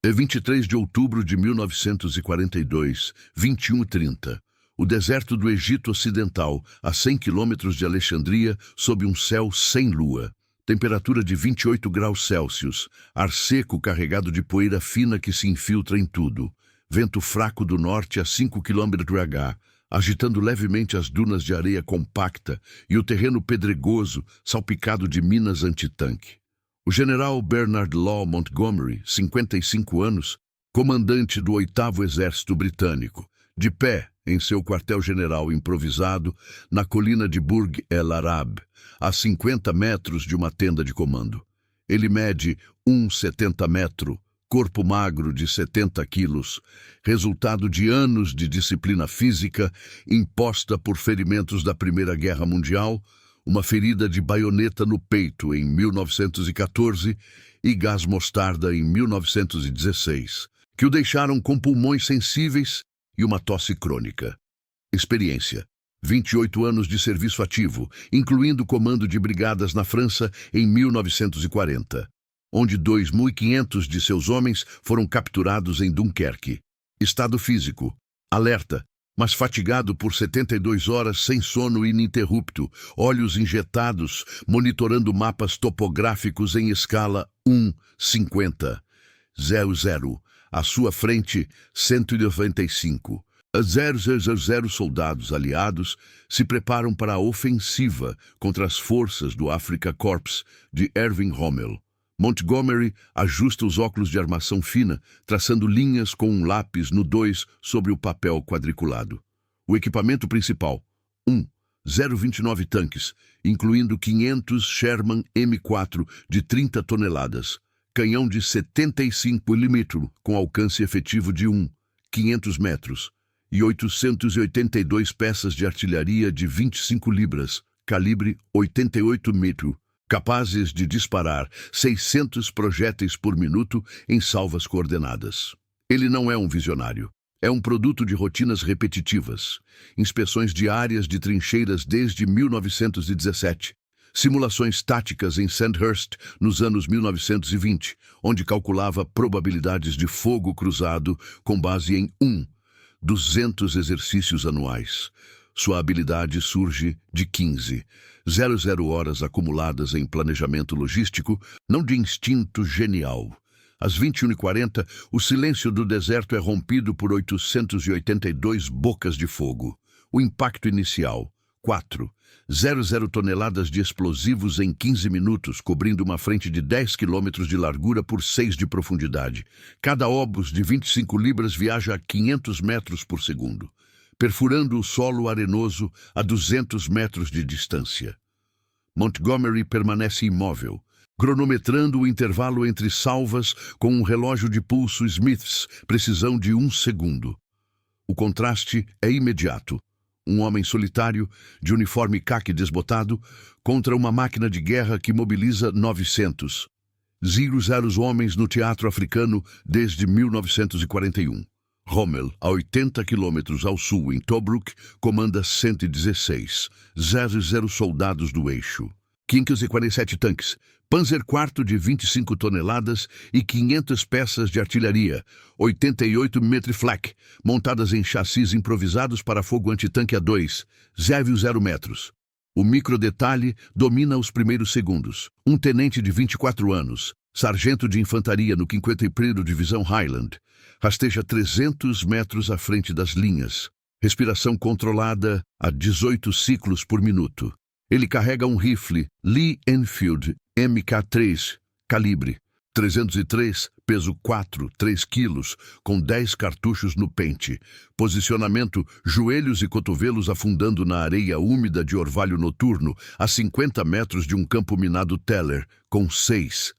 É 23 de outubro de 1942, 21h30. O deserto do Egito Ocidental, a 100 quilômetros de Alexandria, sob um céu sem lua. Temperatura de 28 graus Celsius. Ar seco carregado de poeira fina que se infiltra em tudo. Vento fraco do norte a 5 km/h, agitando levemente as dunas de areia compacta e o terreno pedregoso, salpicado de minas antitanque. O general Bernard Law Montgomery, 55 anos, comandante do 8º Exército Britânico, de pé em seu quartel-general improvisado na colina de Burj El Arab, a 50 metros de uma tenda de comando. Ele mede 1,70 metros, corpo magro de 70 quilos, resultado de anos de disciplina física imposta por ferimentos da Primeira Guerra Mundial, uma ferida de baioneta no peito em 1914 e gás mostarda em 1916, que o deixaram com pulmões sensíveis e uma tosse crônica. Experiência: 28 anos de serviço ativo, incluindo comando de brigadas na França em 1940, onde 2.500 de seus homens foram capturados em Dunkerque. Estado físico: alerta, mas fatigado por 72 horas sem sono ininterrupto, olhos injetados, monitorando mapas topográficos em escala 1:50. 00. À sua frente, 195. 000 soldados aliados se preparam para a ofensiva contra as forças do Afrika Korps de Erwin Rommel. Montgomery ajusta os óculos de armação fina, traçando linhas com um lápis no 2 sobre o papel quadriculado. O equipamento principal: 0,29 tanques, incluindo 500 Sherman M4 de 30 toneladas, canhão de 75 mm com alcance efetivo de 500 metros, e 882 peças de artilharia de 25 libras, calibre 88 mm, capazes de disparar 600 projéteis por minuto em salvas coordenadas. Ele não é um visionário. É um produto de rotinas repetitivas, inspeções diárias de trincheiras desde 1917, simulações táticas em Sandhurst nos anos 1920, onde calculava probabilidades de fogo cruzado com base em 200 exercícios anuais. Sua habilidade surge de 00 horas acumuladas em planejamento logístico, não de instinto genial. Às 21h40, o silêncio do deserto é rompido por 882 bocas de fogo. O impacto inicial: 4,00 toneladas de explosivos em 15 minutos, cobrindo uma frente de 10 quilômetros de largura por 6 de profundidade. Cada obus de 25 libras viaja a 500 metros por segundo, perfurando o solo arenoso a 200 metros de distância. Montgomery permanece imóvel, cronometrando o intervalo entre salvas com um relógio de pulso Smiths, precisão de 1 segundo. O contraste é imediato. Um homem solitário, de uniforme caque desbotado, contra uma máquina de guerra que mobiliza 900. 00 homens no teatro africano desde 1941. Rommel, a 80 quilômetros ao sul, em Tobruk, comanda 116. 00 soldados do eixo. 547 tanques, Panzer IV de 25 toneladas e 500 peças de artilharia, 88 mm flak, montadas em chassis improvisados para fogo antitanque a 2,0 metros. O microdetalhe domina os primeiros segundos. Um tenente de 24 anos, sargento de infantaria no 51º Divisão Highland, rasteja 300 metros à frente das linhas. Respiração controlada a 18 ciclos por minuto. Ele carrega um rifle Lee Enfield MK3, calibre 303, peso 3 quilos, com 10 cartuchos no pente. Posicionamento: joelhos e cotovelos afundando na areia úmida de orvalho noturno, a 50 metros de um campo minado Teller, com 6.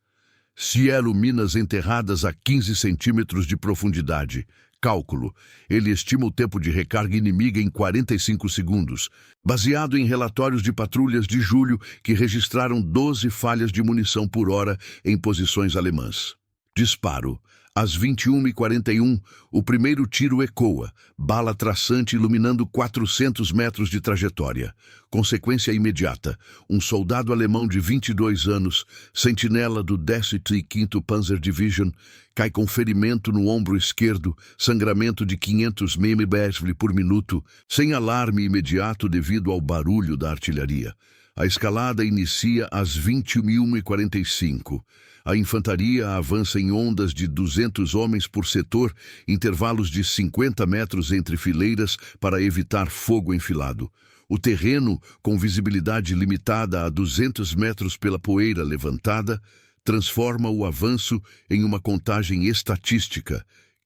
Cielo, minas enterradas a 15 centímetros de profundidade. Cálculo: ele estima o tempo de recarga inimiga em 45 segundos, baseado em relatórios de patrulhas de julho que registraram 12 falhas de munição por hora em posições alemãs. Disparo: Às 21h41, o primeiro tiro ecoa, bala traçante iluminando 400 metros de trajetória. Consequência imediata, um soldado alemão de 22 anos, sentinela do 15º Panzer Division, cai com ferimento no ombro esquerdo, sangramento de 500 mmHg por minuto, sem alarme imediato devido ao barulho da artilharia. A escalada inicia às 21h45. A infantaria avança em ondas de 200 homens por setor, intervalos de 50 metros entre fileiras para evitar fogo enfilado. O terreno, com visibilidade limitada a 200 metros pela poeira levantada, transforma o avanço em uma contagem estatística.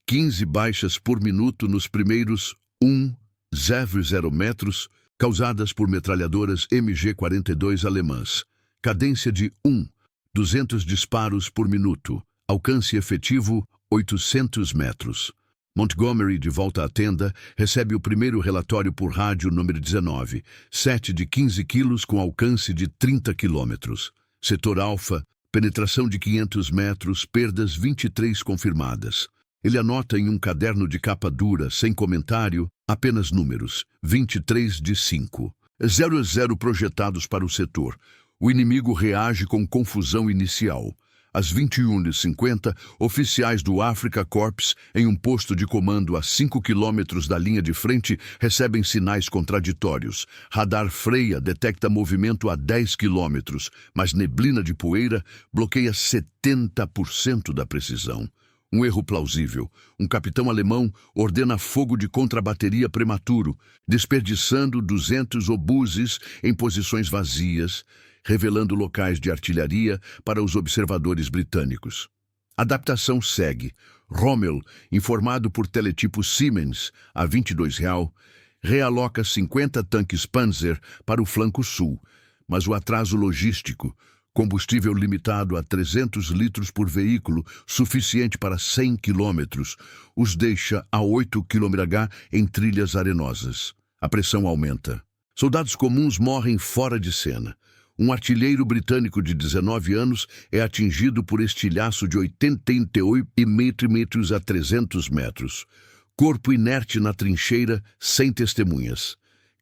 15 baixas por minuto nos primeiros 1,0 metros, causadas por metralhadoras MG-42 alemãs. Cadência de 200 disparos por minuto. Alcance efetivo, 800 metros. Montgomery, de volta à tenda, recebe o primeiro relatório por rádio número 19, 7 de 15 quilos com alcance de 30 quilômetros. Setor Alfa, penetração de 500 metros, perdas 23 confirmadas. Ele anota em um caderno de capa dura, sem comentário, apenas números, 23 de 5. 0 projetados para o setor. O inimigo reage com confusão inicial. Às 21h50, oficiais do Africa Corps, em um posto de comando a 5 quilômetros da linha de frente, recebem sinais contraditórios. Radar freia, detecta movimento a 10 quilômetros, mas neblina de poeira bloqueia 70% da precisão. Um erro plausível. Um capitão alemão ordena fogo de contrabateria prematuro, desperdiçando 200 obuses em posições vazias, revelando locais de artilharia para os observadores britânicos. Adaptação segue. Rommel, informado por teletipo Siemens, a R$22, realoca 50 tanques Panzer para o flanco sul, mas o atraso logístico, combustível limitado a 300 litros por veículo, suficiente para 100 quilômetros, os deixa a 8 km/h em trilhas arenosas. A pressão aumenta. Soldados comuns morrem fora de cena. Um artilheiro britânico de 19 anos é atingido por estilhaço de 88 metros a 300 metros. Corpo inerte na trincheira, sem testemunhas.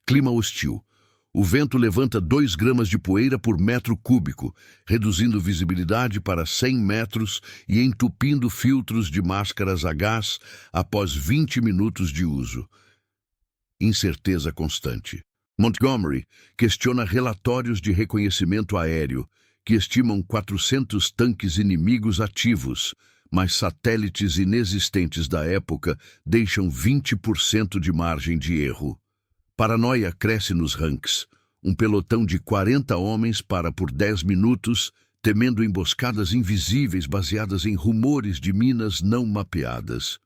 Clima hostil. O vento levanta 2 gramas de poeira por metro cúbico, reduzindo visibilidade para 100 metros e entupindo filtros de máscaras a gás após 20 minutos de uso. Incerteza constante. Montgomery questiona relatórios de reconhecimento aéreo, que estimam 400 tanques inimigos ativos, mas satélites inexistentes da época deixam 20% de margem de erro. Paranoia cresce nos ranks. Um pelotão de 40 homens para por 10 minutos, temendo emboscadas invisíveis baseadas em rumores de minas não mapeadas.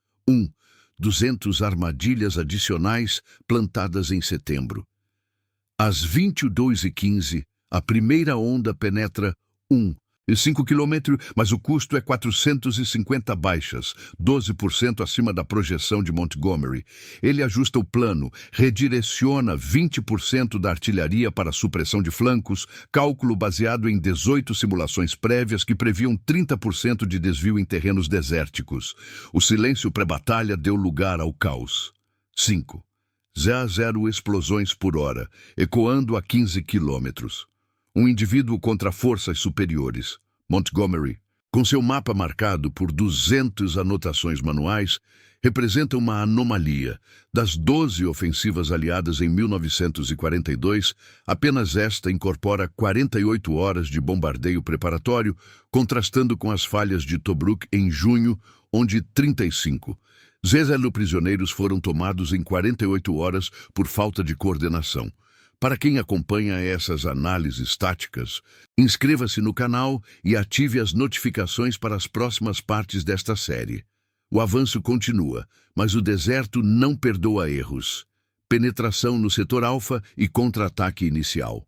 200 armadilhas adicionais plantadas em setembro. Às 22h15, a primeira onda penetra 1,5 km, mas o custo é 450 baixas, 12% acima da projeção de Montgomery. Ele ajusta o plano, redireciona 20% da artilharia para supressão de flancos, cálculo baseado em 18 simulações prévias que previam 30% de desvio em terrenos desérticos. O silêncio pré-batalha deu lugar ao caos. 5. 0 explosões por hora, ecoando a 15 quilômetros. Um indivíduo contra forças superiores. Montgomery, com seu mapa marcado por 200 anotações manuais, representa uma anomalia. Das 12 ofensivas aliadas em 1942, apenas esta incorpora 48 horas de bombardeio preparatório, contrastando com as falhas de Tobruk em junho, onde 35 prisioneiros foram tomados em 48 horas por falta de coordenação. Para quem acompanha essas análises táticas, inscreva-se no canal e ative as notificações para as próximas partes desta série. O avanço continua, mas o deserto não perdoa erros. Penetração no setor Alfa e contra-ataque inicial.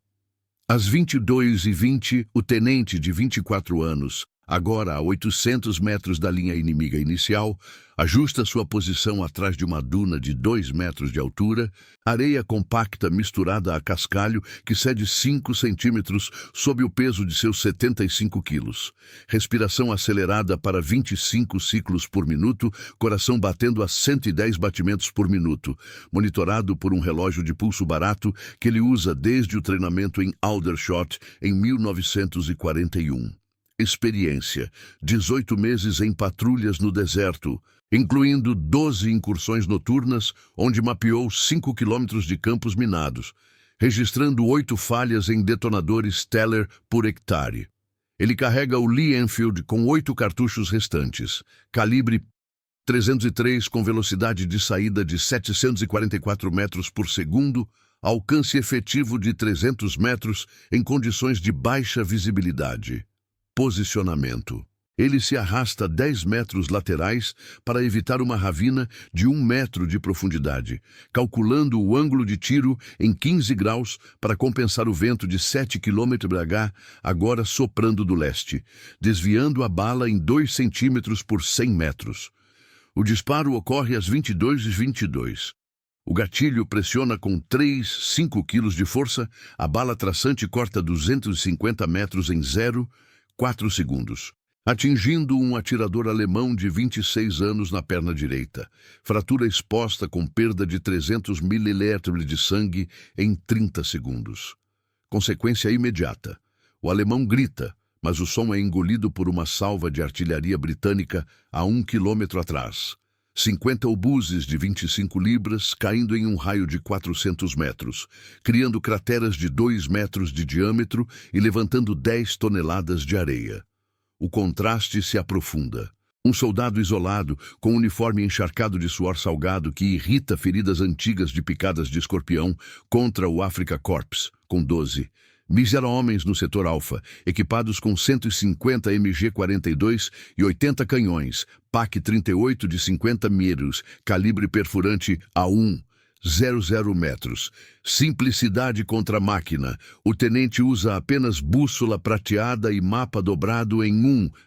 Às 22h20, o tenente de 24 anos, agora a 800 metros da linha inimiga inicial, ajusta sua posição atrás de uma duna de 2 metros de altura, areia compacta misturada a cascalho que cede 5 centímetros sob o peso de seus 75 quilos. Respiração acelerada para 25 ciclos por minuto, coração batendo a 110 batimentos por minuto, monitorado por um relógio de pulso barato que ele usa desde o treinamento em Aldershot em 1941. Experiência: 18 meses em patrulhas no deserto, incluindo 12 incursões noturnas, onde mapeou 5 quilômetros de campos minados, registrando 8 falhas em detonadores Teller por hectare. Ele carrega o Lee Enfield com 8 cartuchos restantes, calibre 303 com velocidade de saída de 744 metros por segundo, alcance efetivo de 300 metros em condições de baixa visibilidade. Posicionamento: ele se arrasta 10 metros laterais para evitar uma ravina de 1 metro de profundidade, calculando o ângulo de tiro em 15 graus para compensar o vento de 7 km/h, agora soprando do leste, desviando a bala em 2 centímetros por 100 metros. O disparo ocorre às 22h22. O gatilho pressiona com 5 quilos de força, a bala traçante corta 250 metros em 0,4 segundos, atingindo um atirador alemão de 26 anos na perna direita. Fratura exposta com perda de 300 mililitros de sangue em 30 segundos. Consequência imediata: o alemão grita, mas o som é engolido por uma salva de artilharia britânica a 1 quilômetro atrás. 50 obuses de 25 libras caindo em um raio de 400 metros, criando crateras de 2 metros de diâmetro e levantando 10 toneladas de areia. O contraste se aprofunda. Um soldado isolado, com um uniforme encharcado de suor salgado que irrita feridas antigas de picadas de escorpião, contra o Afrika Korps, com 12. Homens no setor alfa, equipados com 150 MG-42 e 80 canhões, PAC-38 de 50 metros, calibre perfurante a 1,00 metros. Simplicidade contra a máquina. O tenente usa apenas bússola prateada e mapa dobrado em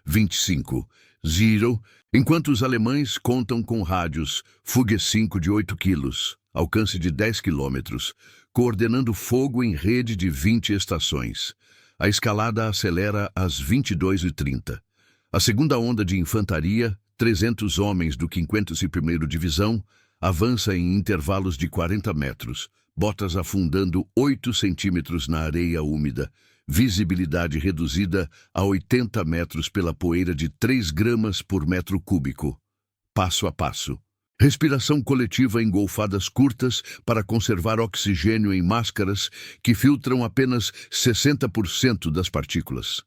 1,25. Enquanto os alemães contam com rádios Fuge 5 de 8 quilos, alcance de 10 quilômetros, coordenando fogo em rede de 20 estações. A escalada acelera às 22h30. A segunda onda de infantaria, 300 homens do 51º Divisão, avança em intervalos de 40 metros, botas afundando 8 centímetros na areia úmida, visibilidade reduzida a 80 metros pela poeira de 3 gramas por metro cúbico. Passo a passo. Respiração coletiva em golfadas curtas para conservar oxigênio em máscaras que filtram apenas 60% das partículas.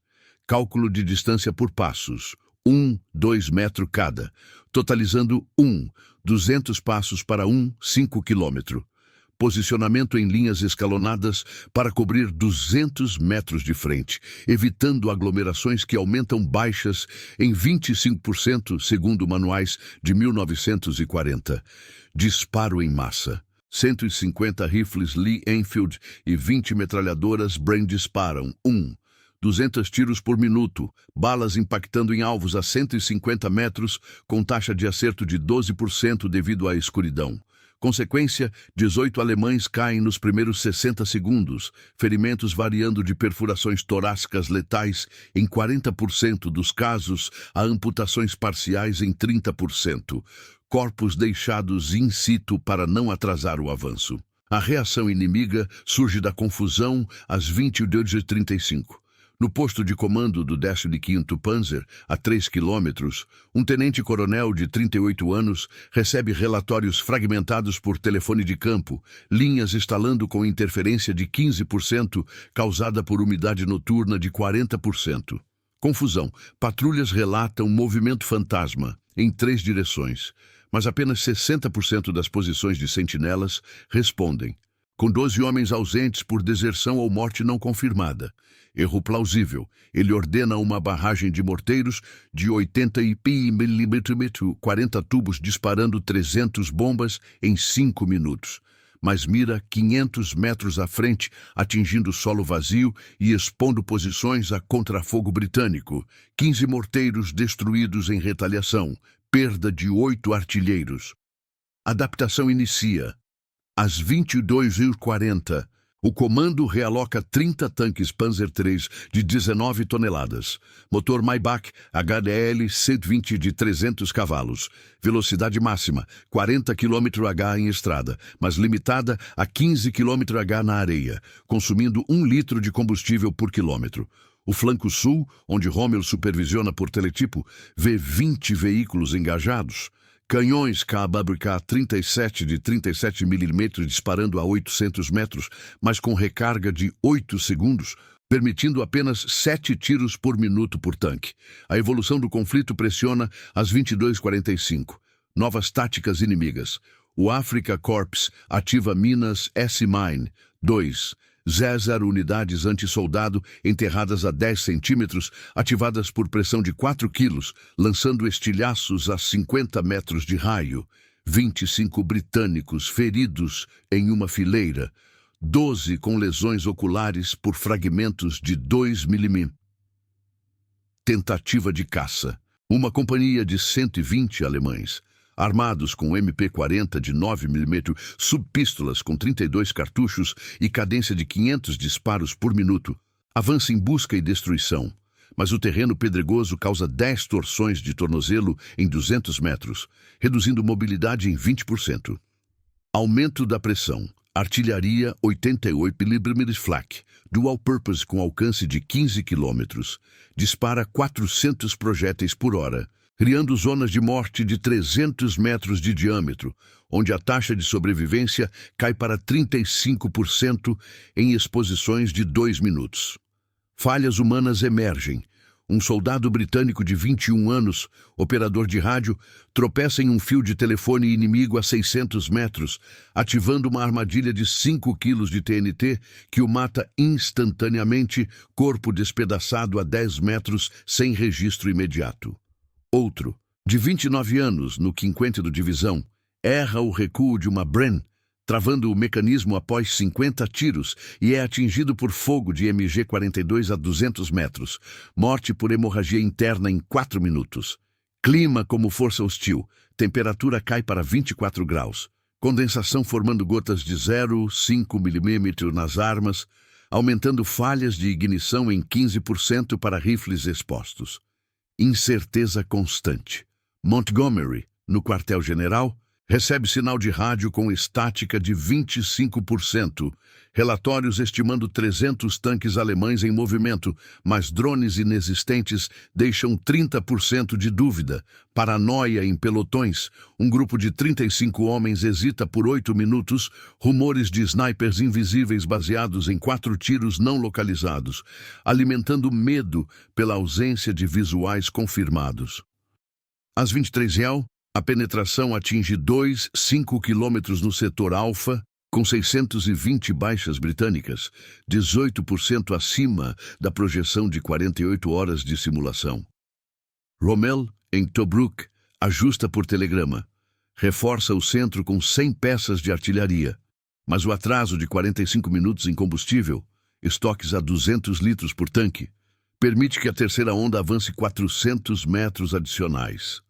Cálculo de distância por passos, 2 metros cada, totalizando 200 passos para 5 quilômetro. Posicionamento em linhas escalonadas para cobrir 200 metros de frente, evitando aglomerações que aumentam baixas em 25%, segundo manuais de 1940. Disparo em massa. 150 rifles Lee Enfield e 20 metralhadoras Bren disparam 200 tiros por minuto, balas impactando em alvos a 150 metros, com taxa de acerto de 12% devido à escuridão. Consequência: 18 alemães caem nos primeiros 60 segundos, ferimentos variando de perfurações torácicas letais em 40% dos casos a amputações parciais em 30%. Corpos deixados in situ para não atrasar o avanço. A reação inimiga surge da confusão às 22h35. No posto de comando do 15º Panzer, a 3 quilômetros, um tenente-coronel de 38 anos recebe relatórios fragmentados por telefone de campo, linhas estalando com interferência de 15%, causada por umidade noturna de 40%. Confusão. Patrulhas relatam movimento fantasma em 3 direções, mas apenas 60% das posições de sentinelas respondem. Com 12 homens ausentes por deserção ou morte não confirmada. Erro plausível. Ele ordena uma barragem de morteiros de 80 mm, 40 tubos disparando 300 bombas em 5 minutos. mas mira 500 metros à frente, atingindo solo vazio e expondo posições a contrafogo britânico. 15 morteiros destruídos em retaliação. Perda de 8 artilheiros. Adaptação inicia. Às 22h40, o comando realoca 30 tanques Panzer III de 19 toneladas. Motor Maybach HDL 120 de 300 cavalos. Velocidade máxima, 40 km/h em estrada, mas limitada a 15 km/h na areia, consumindo 1 litro de combustível por quilômetro. O flanco sul, onde Rommel supervisiona por teletipo, vê 20 veículos engajados. Canhões KWK-37 de 37 mm disparando a 800 metros, mas com recarga de 8 segundos, permitindo apenas 7 tiros por minuto por tanque. A evolução do conflito pressiona às 22h45. Novas táticas inimigas. O Africa Corps ativa minas S-Mine 2. 0 unidades anti-soldado enterradas a 10 centímetros, ativadas por pressão de 4 quilos, lançando estilhaços a 50 metros de raio. 25 britânicos feridos em uma fileira, 12 com lesões oculares por fragmentos de 2 mm. Tentativa de caça. Uma companhia de 120 alemães, armados com MP-40 de 9 mm, subpístolas com 32 cartuchos e cadência de 500 disparos por minuto, avança em busca e destruição. Mas o terreno pedregoso causa 10 torções de tornozelo em 200 metros, reduzindo mobilidade em 20%. Aumento da pressão. Artilharia 88 mm flak, dual purpose com alcance de 15 km. Dispara 400 projéteis por hora, criando zonas de morte de 300 metros de diâmetro, onde a taxa de sobrevivência cai para 35% em exposições de 2 minutos. Falhas humanas emergem. Um soldado britânico de 21 anos, operador de rádio, tropeça em um fio de telefone inimigo a 600 metros, ativando uma armadilha de 5 quilos de TNT que o mata instantaneamente, corpo despedaçado a 10 metros sem registro imediato. Outro, de 29 anos, no 50º Divisão, erra o recuo de uma Bren, travando o mecanismo após 50 tiros e é atingido por fogo de MG-42 a 200 metros. Morte por hemorragia interna em 4 minutos. Clima como força hostil. Temperatura cai para 24 graus. Condensação formando gotas de 0,5 mm nas armas, aumentando falhas de ignição em 15% para rifles expostos. Incerteza constante. Montgomery, no quartel-general, recebe sinal de rádio com estática de 25%. Relatórios estimando 300 tanques alemães em movimento, mas drones inexistentes deixam 30% de dúvida. Paranoia em pelotões. Um grupo de 35 homens hesita por 8 minutos. Rumores de snipers invisíveis baseados em 4 tiros não localizados, alimentando medo pela ausência de visuais confirmados. Às 23h, a penetração atinge 2,5 km no setor Alfa, com 620 baixas britânicas, 18% acima da projeção de 48 horas de simulação. Rommel, em Tobruk, ajusta por telegrama. Reforça o centro com 100 peças de artilharia, mas o atraso de 45 minutos em combustível, estoques a 200 litros por tanque, permite que a terceira onda avance 400 metros adicionais.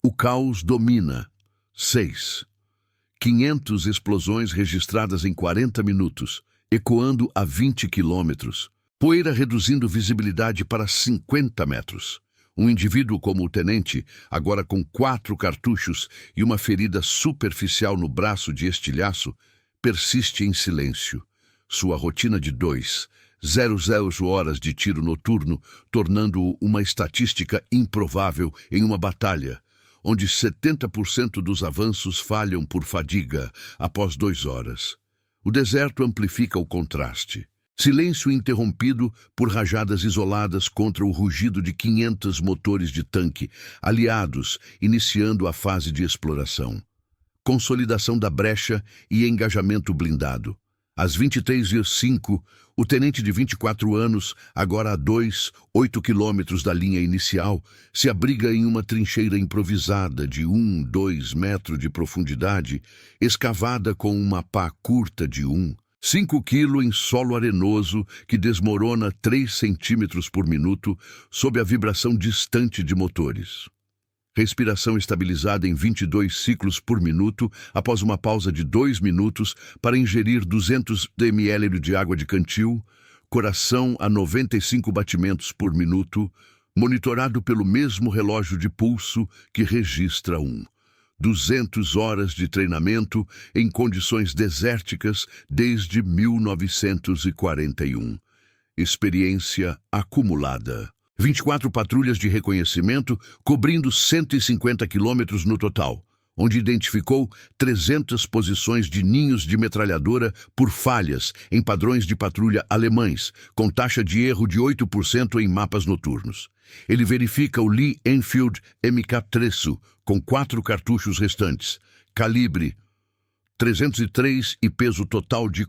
O caos domina. 6. 500 explosões registradas em 40 minutos, ecoando a 20 quilômetros. Poeira reduzindo visibilidade para 50 metros. Um indivíduo como o tenente, agora com 4 cartuchos e uma ferida superficial no braço de estilhaço, persiste em silêncio. Sua rotina de 2,00 horas de tiro noturno, tornando-o uma estatística improvável em uma batalha, onde 70% dos avanços falham por fadiga após 2 horas. O deserto amplifica o contraste. Silêncio interrompido por rajadas isoladas contra o rugido de 500 motores de tanque, aliados, iniciando a fase de exploração. Consolidação da brecha e engajamento blindado. Às 23h05, o tenente de 24 anos, agora a 8 quilômetros da linha inicial, se abriga em uma trincheira improvisada de 2 metros de profundidade, escavada com uma pá curta de 5 kg em solo arenoso que desmorona 3 centímetros por minuto sob a vibração distante de motores. Respiração estabilizada em 22 ciclos por minuto após uma pausa de 2 minutos para ingerir 200 ml de água de cantil, coração a 95 batimentos por minuto, monitorado pelo mesmo relógio de pulso que registra 200 horas de treinamento em condições desérticas desde 1941. Experiência acumulada. 24 patrulhas de reconhecimento cobrindo 150 quilômetros no total, onde identificou 300 posições de ninhos de metralhadora por falhas em padrões de patrulha alemães, com taxa de erro de 8% em mapas noturnos. Ele verifica o Lee Enfield MK3 com 4 cartuchos restantes, calibre 303 e peso total de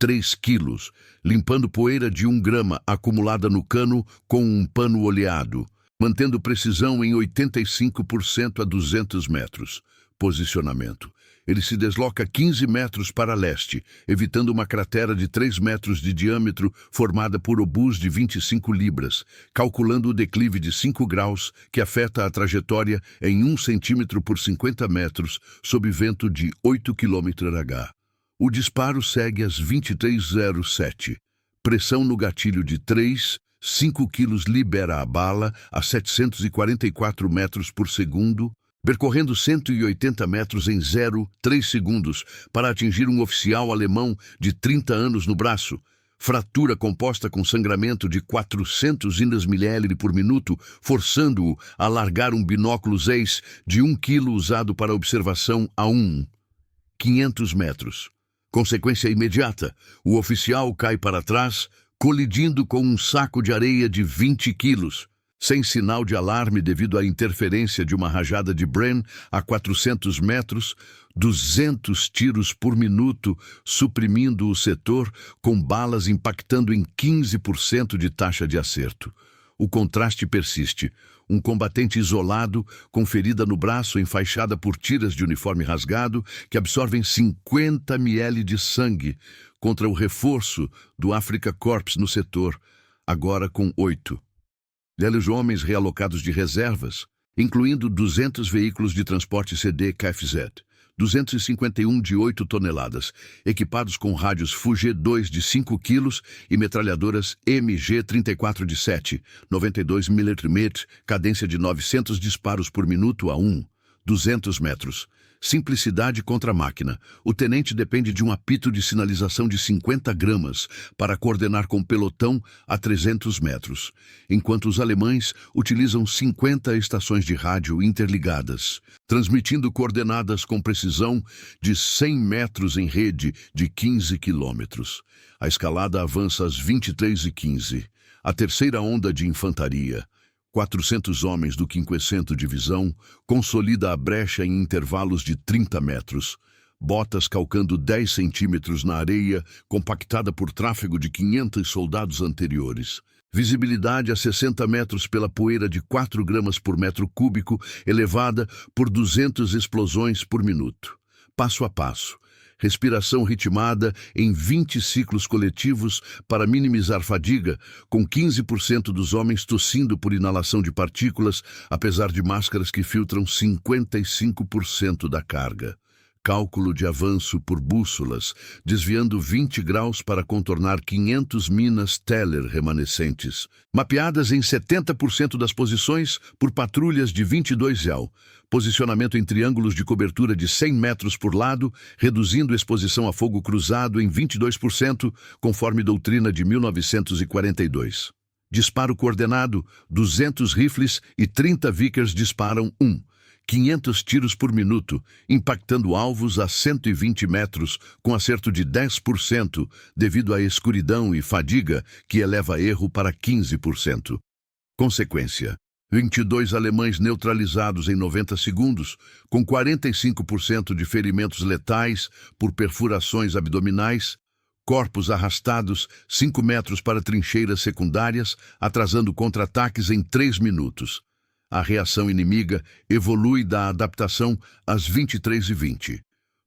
3 quilos, limpando poeira de 1 grama acumulada no cano com um pano oleado, mantendo precisão em 85% a 200 metros. Posicionamento. Ele se desloca 15 metros para leste, evitando uma cratera de 3 metros de diâmetro formada por obus de 25 libras, calculando o declive de 5 graus que afeta a trajetória em 1 centímetro por 50 metros sob vento de 8 km/h. O disparo segue às 23h07. Pressão no gatilho de 5 quilos libera a bala a 744 metros por segundo, percorrendo 180 metros em 0,3 segundos para atingir um oficial alemão de 30 anos no braço. Fratura composta com sangramento de 400 ml por minuto, forçando-o a largar um binóculo Zeiss de 1 kg usado para observação a 500 metros. Consequência imediata, o oficial cai para trás, colidindo com um saco de areia de 20 quilos, sem sinal de alarme devido à interferência de uma rajada de Bren a 400 metros, 200 tiros por minuto, suprimindo o setor, com balas impactando em 15% de taxa de acerto. O contraste persiste. Um combatente isolado, com ferida no braço enfaixada por tiras de uniforme rasgado, que absorvem 50 ml de sangue, contra o reforço do Afrika Korps no setor, agora com 8. Os homens realocados de reservas, incluindo 200 veículos de transporte CD KFZ, 251 de 8 toneladas, equipados com rádios Fuge-2 de 5 quilos e metralhadoras MG-34 de 7, 92 mm, cadência de 900 disparos por minuto a 200 metros. Simplicidade contra a máquina. O tenente depende de um apito de sinalização de 50 gramas para coordenar com pelotão a 300 metros, enquanto os alemães utilizam 50 estações de rádio interligadas, transmitindo coordenadas com precisão de 100 metros em rede de 15 quilômetros. A escalada avança às 23h15. A terceira onda de infantaria, 400 homens do 50º Divisão, consolida a brecha em intervalos de 30 metros. Botas calcando 10 centímetros na areia, compactada por tráfego de 500 soldados anteriores. Visibilidade a 60 metros pela poeira de 4 gramas por metro cúbico, elevada por 200 explosões por minuto. Passo a passo. Respiração ritmada em 20 ciclos coletivos para minimizar fadiga, com 15% dos homens tossindo por inalação de partículas, apesar de máscaras que filtram 55% da carga. Cálculo de avanço por bússolas, desviando 20 graus para contornar 500 minas Teller remanescentes, mapeadas em 70% das posições por patrulhas de 22 EL. Posicionamento em triângulos de cobertura de 100 metros por lado, reduzindo exposição a fogo cruzado em 22%, conforme doutrina de 1942. Disparo coordenado, 200 rifles e 30 Vickers disparam 500 tiros por minuto, impactando alvos a 120 metros, com acerto de 10%, devido à escuridão e fadiga, que eleva erro para 15%. Consequência: 22 alemães neutralizados em 90 segundos, com 45% de ferimentos letais por perfurações abdominais, corpos arrastados 5 metros para trincheiras secundárias, atrasando contra-ataques em 3 minutos. A reação inimiga evolui da adaptação às 23h20.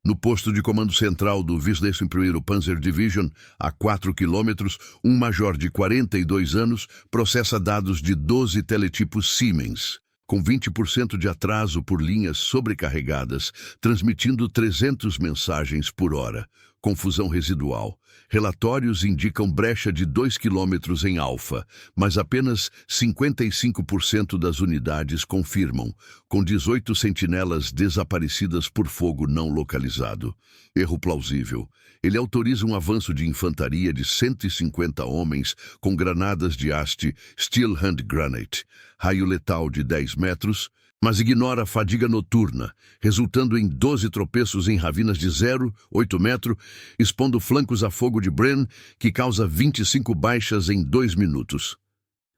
No posto de comando central do 21º Panzer Division, a 4 quilômetros, um major de 42 anos processa dados de 12 teletipos Siemens, com 20% de atraso por linhas sobrecarregadas, transmitindo 300 mensagens por hora. Confusão residual. Relatórios indicam brecha de 2 km em alfa, mas apenas 55% das unidades confirmam, com 18 sentinelas desaparecidas por fogo não localizado. Erro plausível. Ele autoriza um avanço de infantaria de 150 homens com granadas de haste Steel Hand Granate, raio letal de 10 metros, mas ignora a fadiga noturna, resultando em 12 tropeços em ravinas de 0,8 metro, expondo flancos a fogo de Bren, que causa 25 baixas em 2 minutos.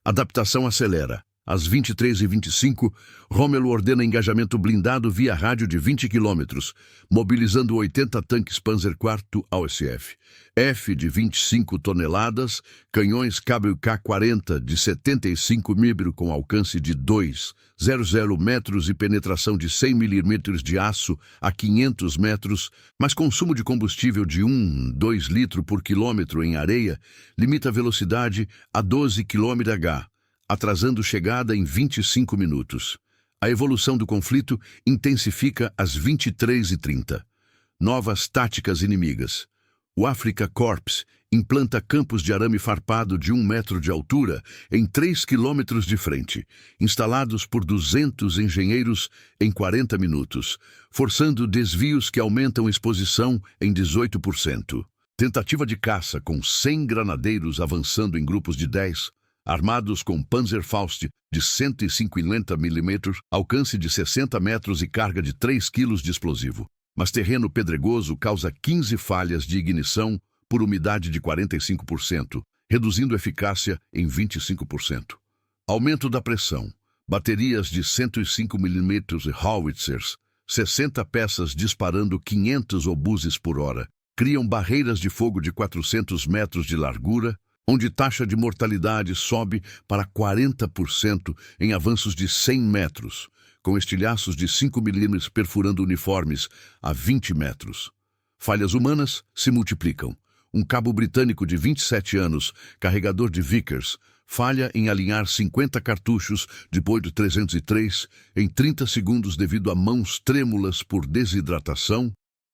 Adaptação acelera. Às 23h25, Rommel ordena engajamento blindado via rádio de 20 km, mobilizando 80 tanques Panzer IV AOSF, F de 25 toneladas, canhões KWK-40 de 75 mm com alcance de 2,00 metros e penetração de 100 mm de aço a 500 metros, mas consumo de combustível de 2 litros por quilômetro em areia limita a velocidade a 12 km/h, atrasando chegada em 25 minutos. A evolução do conflito intensifica às 23h30. Novas táticas inimigas. O Afrika Korps implanta campos de arame farpado de 1 metro de altura em 3 quilômetros de frente, instalados por 200 engenheiros em 40 minutos, forçando desvios que aumentam exposição em 18%. Tentativa de caça com 100 granadeiros avançando em grupos de 10, armados com Panzerfaust de 150 mm, alcance de 60 metros e carga de 3 kg de explosivo. Mas terreno pedregoso causa 15 falhas de ignição por umidade de 45%, reduzindo eficácia em 25%. Aumento da pressão. Baterias de 105 mm e howitzers, 60 peças disparando 500 obuses por hora, criam barreiras de fogo de 400 metros de largura, onde taxa de mortalidade sobe para 40% em avanços de 100 metros, com estilhaços de 5 mm perfurando uniformes a 20 metros. Falhas humanas se multiplicam. Um cabo britânico de 27 anos, carregador de Vickers, falha em alinhar 50 cartuchos de Boyd 303 em 30 segundos devido a mãos trêmulas por desidratação,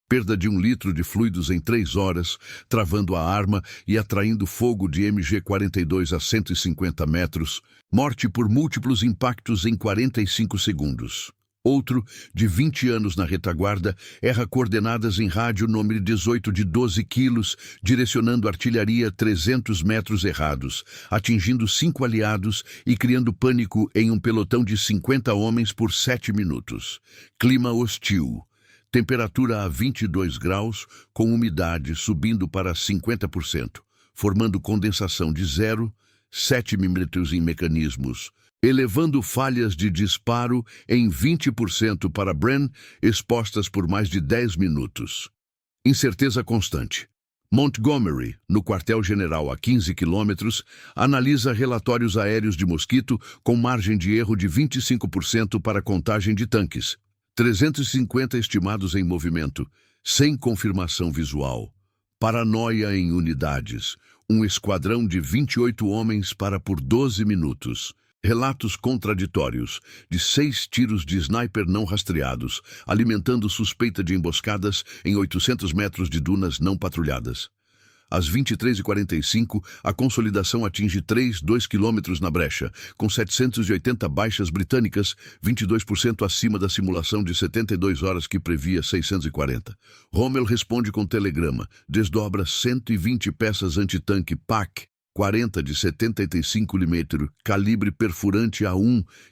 perda de 1 litro de fluidos em 3 horas, travando a arma e atraindo fogo de MG-42 a 150 metros, morte por múltiplos impactos em 45 segundos. Outro, de 20 anos na retaguarda, erra coordenadas em rádio número 18 de 12 quilos, direcionando artilharia 300 metros errados, atingindo 5 aliados e criando pânico em um pelotão de 50 homens por 7 minutos. Clima hostil. Temperatura a 22 graus, com umidade subindo para 50%, formando condensação de 0,7 mm em mecanismos, elevando falhas de disparo em 20% para Bren, expostas por mais de 10 minutos. Incerteza constante. Montgomery, no quartel-general a 15 quilômetros, analisa relatórios aéreos de Mosquito com margem de erro de 25% para contagem de tanques. 350 estimados em movimento, sem confirmação visual. Paranoia em unidades. Um esquadrão de 28 homens para por 12 minutos. Relatos contraditórios de 6 tiros de sniper não rastreados, alimentando suspeita de emboscadas em 800 metros de dunas não patrulhadas. Às 23h45, a consolidação atinge 3,2 km na brecha, com 780 baixas britânicas, 22% acima da simulação de 72 horas que previa 640. Rommel responde com telegrama, desdobra 120 peças antitanque PaK, 40 de 75 mm, calibre perfurante a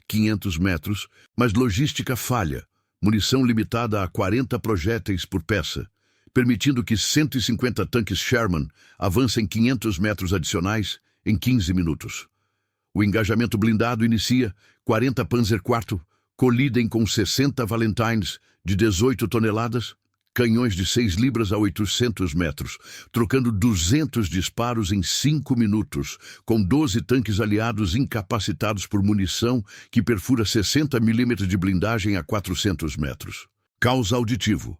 500 metros, mas logística falha, munição limitada a 40 projéteis por peça, permitindo que 150 tanques Sherman avancem 500 metros adicionais em 15 minutos. O engajamento blindado inicia. 40 Panzer IV colidem com 60 Valentines de 18 toneladas, canhões de 6 libras a 800 metros, trocando 200 disparos em 5 minutos, com 12 tanques aliados incapacitados por munição que perfura 60 milímetros de blindagem a 400 metros. Caos auditivo.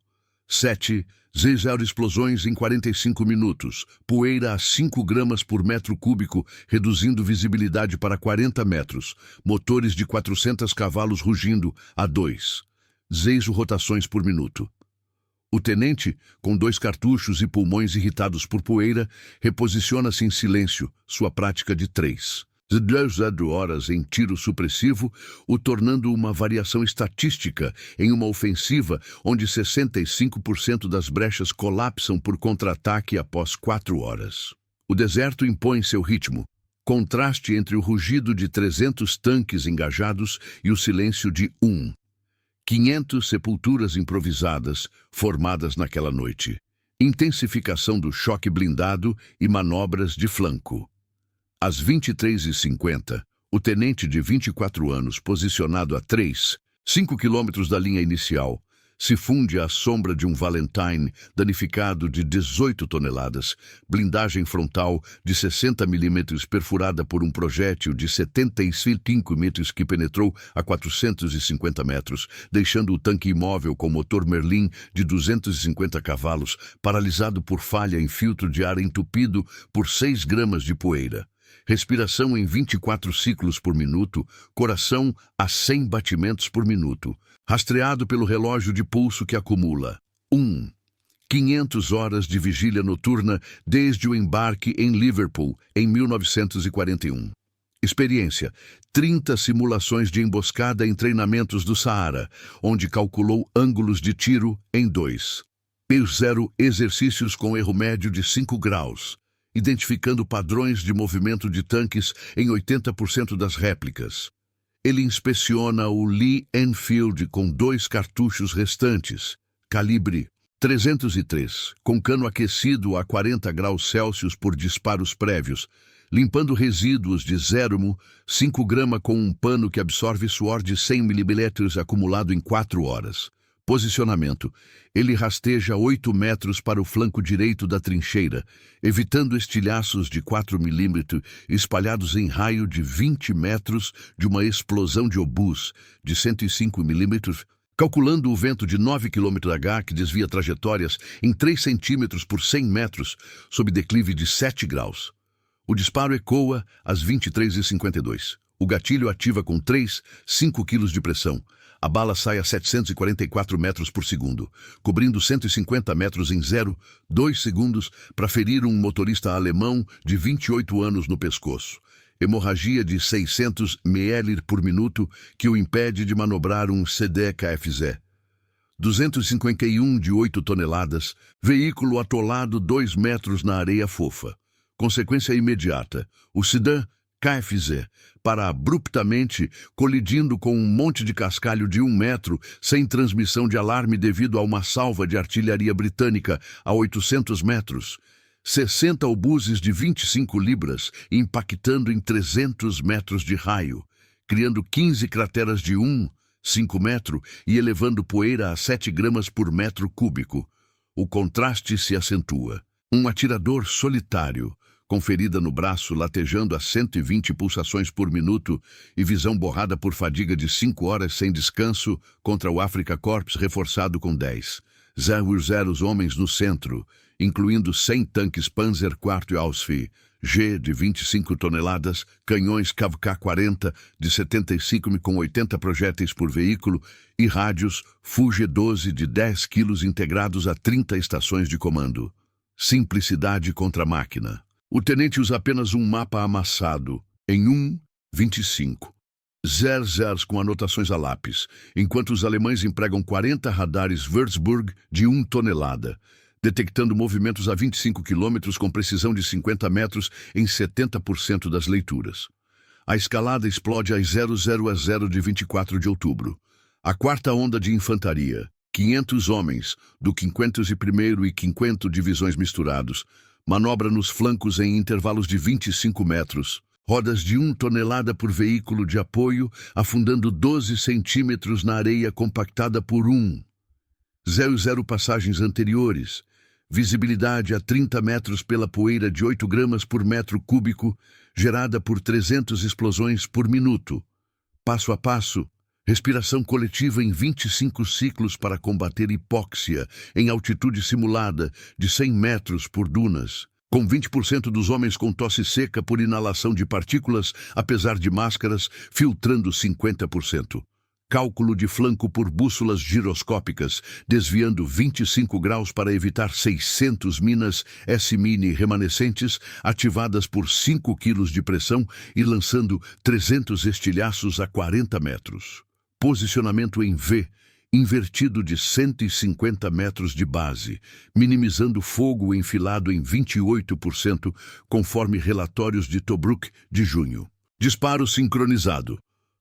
7 Z0 explosões em 45 minutos, poeira a 5 gramas por metro cúbico, reduzindo visibilidade para 40 metros, motores de 400 cavalos rugindo a 2 Z rotações por minuto. O tenente, com 2 cartuchos e pulmões irritados por poeira, reposiciona-se em silêncio, sua prática de 3 horas em tiro supressivo, o tornando uma variação estatística em uma ofensiva onde 65% das brechas colapsam por contra-ataque após 4 horas. O deserto impõe seu ritmo. Contraste entre o rugido de 300 tanques engajados e o silêncio de 500 sepulturas improvisadas formadas naquela noite. Intensificação do choque blindado e manobras de flanco. Às 23h50, o tenente de 24 anos, posicionado a 5 quilômetros da linha inicial, se funde à sombra de um Valentine danificado de 18 toneladas, blindagem frontal de 60 milímetros perfurada por um projétil de 75 metros que penetrou a 450 metros, deixando o tanque imóvel com motor Merlin de 250 cavalos, paralisado por falha em filtro de ar entupido por 6 gramas de poeira. Respiração em 24 ciclos por minuto, coração a 100 batimentos por minuto, rastreado pelo relógio de pulso que acumula 500 horas de vigília noturna desde o embarque em Liverpool em 1941. Experiência: 30 simulações de emboscada em treinamentos do Saara, onde calculou ângulos de tiro em 2,0 exercícios com erro médio de 5 graus. Identificando padrões de movimento de tanques em 80% das réplicas. Ele inspeciona o Lee Enfield com 2 cartuchos restantes, calibre 303, com cano aquecido a 40 graus Celsius por disparos prévios, limpando resíduos de 0,5 grama com um pano que absorve suor de 100 mililitros acumulado em 4 horas. Posicionamento. Ele rasteja 8 metros para o flanco direito da trincheira, evitando estilhaços de 4 milímetros espalhados em raio de 20 metros de uma explosão de obus de 105 milímetros, calculando o vento de 9 km/h que desvia trajetórias em 3 centímetros por 100 metros, sob declive de 7 graus. O disparo ecoa às 23h52. O gatilho ativa com 5 kg de pressão. A bala sai a 744 metros por segundo, cobrindo 150 metros em 0,2 segundos para ferir um motorista alemão de 28 anos no pescoço. Hemorragia de 600 ml por minuto que o impede de manobrar um CD-KFZ. 251 de 8 toneladas, veículo atolado 2 metros na areia fofa. Consequência imediata, o sedã KFZ para abruptamente, colidindo com um monte de cascalho de 1 metro, sem transmissão de alarme devido a uma salva de artilharia britânica a 800 metros. 60 obuses de 25 libras, impactando em 300 metros de raio, criando 15 crateras de 5 metro e elevando poeira a 7 gramas por metro cúbico. O contraste se acentua. Um atirador solitário, com ferida no braço latejando a 120 pulsações por minuto e visão borrada por fadiga de 5 horas sem descanso contra o Afrika Korps reforçado com 10,0 homens no centro, incluindo 100 tanques Panzer IV e Ausf. G de 25 toneladas, canhões KV-40 de 75 com 80 projéteis por veículo e rádios Fuge-12 de 10 quilos integrados a 30 estações de comando. Simplicidade contra a máquina. O tenente usa apenas um mapa amassado, em 1,25 com anotações a lápis, enquanto os alemães empregam 40 radares Würzburg de 1 tonelada, detectando movimentos a 25 quilômetros com precisão de 50 metros em 70% das leituras. A escalada explode às 00h de 24 de outubro. A quarta onda de infantaria, 500 homens, do 51º e 50º divisões misturados, manobra nos flancos em intervalos de 25 metros, Rodas de 1 tonelada por veículo de apoio, afundando 12 centímetros na areia compactada por 0 passagens anteriores. Visibilidade a 30 metros pela poeira de 8 gramas por metro cúbico, gerada por 300 explosões por minuto. Passo a passo, respiração coletiva em 25 ciclos para combater hipóxia em altitude simulada de 100 metros por dunas. Com 20% dos homens com tosse seca por inalação de partículas, apesar de máscaras, filtrando 50%. Cálculo de flanco por bússolas giroscópicas, desviando 25 graus para evitar 600 minas S-mini remanescentes ativadas por 5 quilos de pressão e lançando 300 estilhaços a 40 metros. Posicionamento em V, invertido de 150 metros de base, minimizando fogo enfilado em 28%, conforme relatórios de Tobruk de junho. Disparo sincronizado.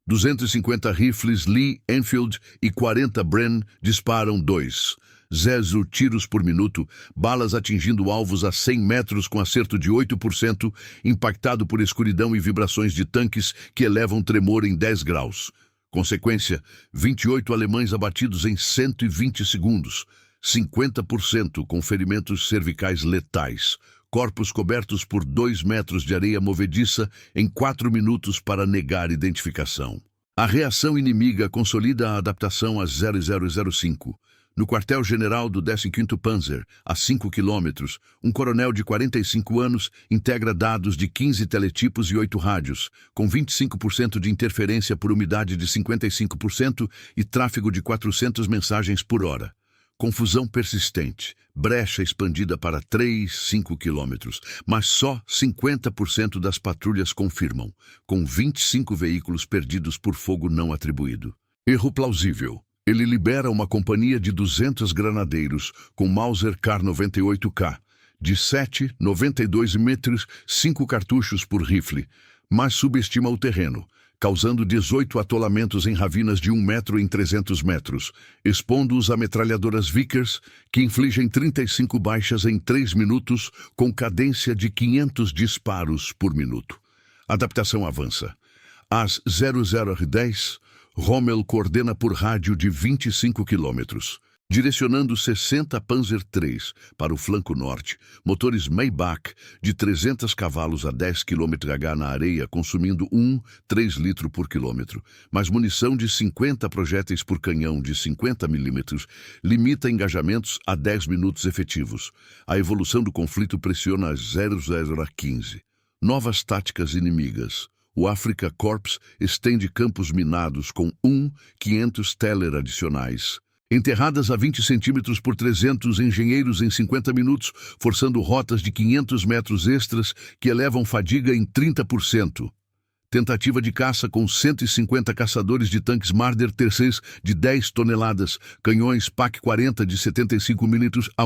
250 rifles Lee Enfield e 40 Bren disparam 2,0 tiros por minuto, balas atingindo alvos a 100 metros com acerto de 8%, impactado por escuridão e vibrações de tanques que elevam tremor em 10 graus. Consequência, 28 alemães abatidos em 120 segundos, 50% com ferimentos cervicais letais. Corpos cobertos por 2 metros de areia movediça em 4 minutos para negar identificação. A reação inimiga consolida a adaptação a 0005. No quartel-general do 15º Panzer, a 5 quilômetros, um coronel de 45 anos integra dados de 15 teletipos e 8 rádios, com 25% de interferência por umidade de 55% e tráfego de 400 mensagens por hora. Confusão persistente, brecha expandida para 5 quilômetros, mas só 50% das patrulhas confirmam, com 25 veículos perdidos por fogo não atribuído. Erro plausível. Ele libera uma companhia de 200 granadeiros com Mauser Kar-98K, de 7,92 metros, 5 cartuchos por rifle, mas subestima o terreno, causando 18 atolamentos em ravinas de 1 metro em 300 metros, expondo-os a metralhadoras Vickers, que infligem 35 baixas em 3 minutos, com cadência de 500 disparos por minuto. Adaptação avança. Às 00h10, Rommel coordena por rádio de 25 quilômetros. Direcionando 60 Panzer III para o flanco norte, motores Maybach de 300 cavalos a 10 km/h na areia, consumindo 3 litros por quilômetro, mas munição de 50 projéteis por canhão de 50 mm, limita engajamentos a 10 minutos efetivos. A evolução do conflito pressiona a 0015. Novas táticas inimigas. O Afrika Korps estende campos minados com 500 Teller adicionais. Enterradas a 20 centímetros por 300 engenheiros em 50 minutos, forçando rotas de 500 metros extras que elevam fadiga em 30%. Tentativa de caça com 150 caçadores de tanques Marder T6 de 10 toneladas, canhões PAC-40 de 75 mm a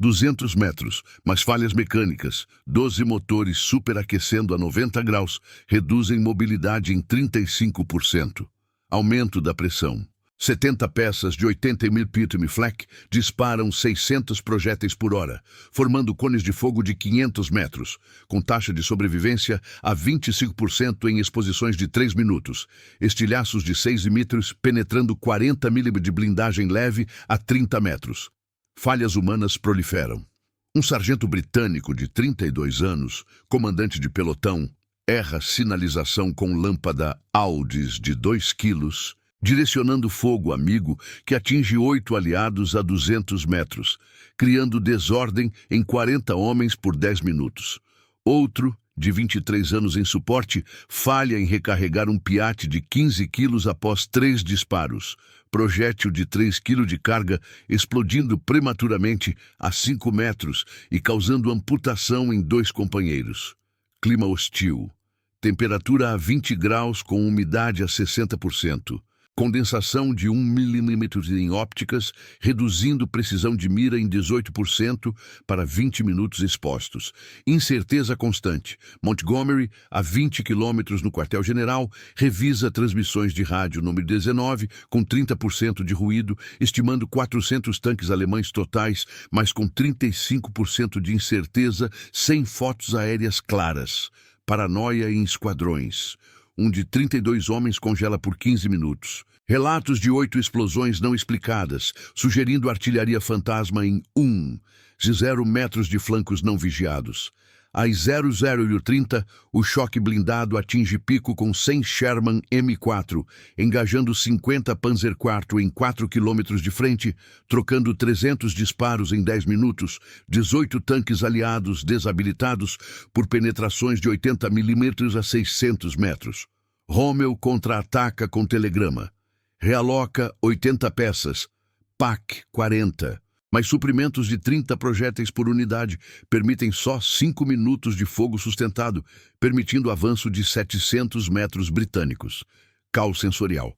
200 metros, mas falhas mecânicas, 12 motores superaquecendo a 90 graus, reduzem mobilidade em 35%. Aumento da pressão. 70 peças de 80 mm flak disparam 600 projéteis por hora, formando cones de fogo de 500 metros, com taxa de sobrevivência a 25% em exposições de 3 minutos. Estilhaços de 6 metros penetrando 40 mm de blindagem leve a 30 metros. Falhas humanas proliferam. Um sargento britânico de 32 anos, comandante de pelotão, erra sinalização com lâmpada Audis de 2 quilos, direcionando fogo amigo que atinge 8 aliados a 200 metros, criando desordem em 40 homens por 10 minutos. Outro, de 23 anos em suporte, falha em recarregar um Piat de 15 quilos após 3 disparos. Projétil de 3 kg de carga explodindo prematuramente a 5 metros e causando amputação em 2 companheiros. Clima hostil. Temperatura a 20 graus com umidade a 60%. Condensação de 1 milímetro em ópticas, reduzindo precisão de mira em 18% para 20 minutos expostos. Incerteza constante. Montgomery, a 20 quilômetros no quartel-general, revisa transmissões de rádio número 19, com 30% de ruído, estimando 400 tanques alemães totais, mas com 35% de incerteza, sem fotos aéreas claras. paranoia em esquadrões. Um de 32 homens congela por 15 minutos. Relatos de 8 explosões não explicadas, sugerindo artilharia fantasma em 0 metros de flancos não vigiados. Às 00h30, o choque blindado atinge pico com 100 Sherman M4, engajando 50 Panzer IV em 4 quilômetros de frente, trocando 300 disparos em 10 minutos, 18 tanques aliados desabilitados por penetrações de 80 mm a 600 metros. Rommel contra-ataca com telegrama. Realoca 80 peças, PaC 40. Mas suprimentos de 30 projéteis por unidade permitem só 5 minutos de fogo sustentado, permitindo avanço de 700 metros britânicos. Caos sensorial.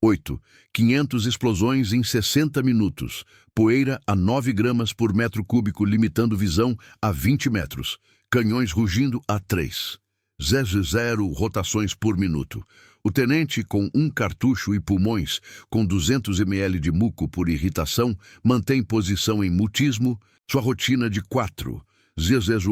8. 500 explosões em 60 minutos. Poeira a 9 gramas por metro cúbico, limitando visão a 20 metros. Canhões rugindo a 3. 0 rotações por minuto. O tenente, com um cartucho e pulmões, com 200 ml de muco por irritação, mantém posição em mutismo, sua rotina de 4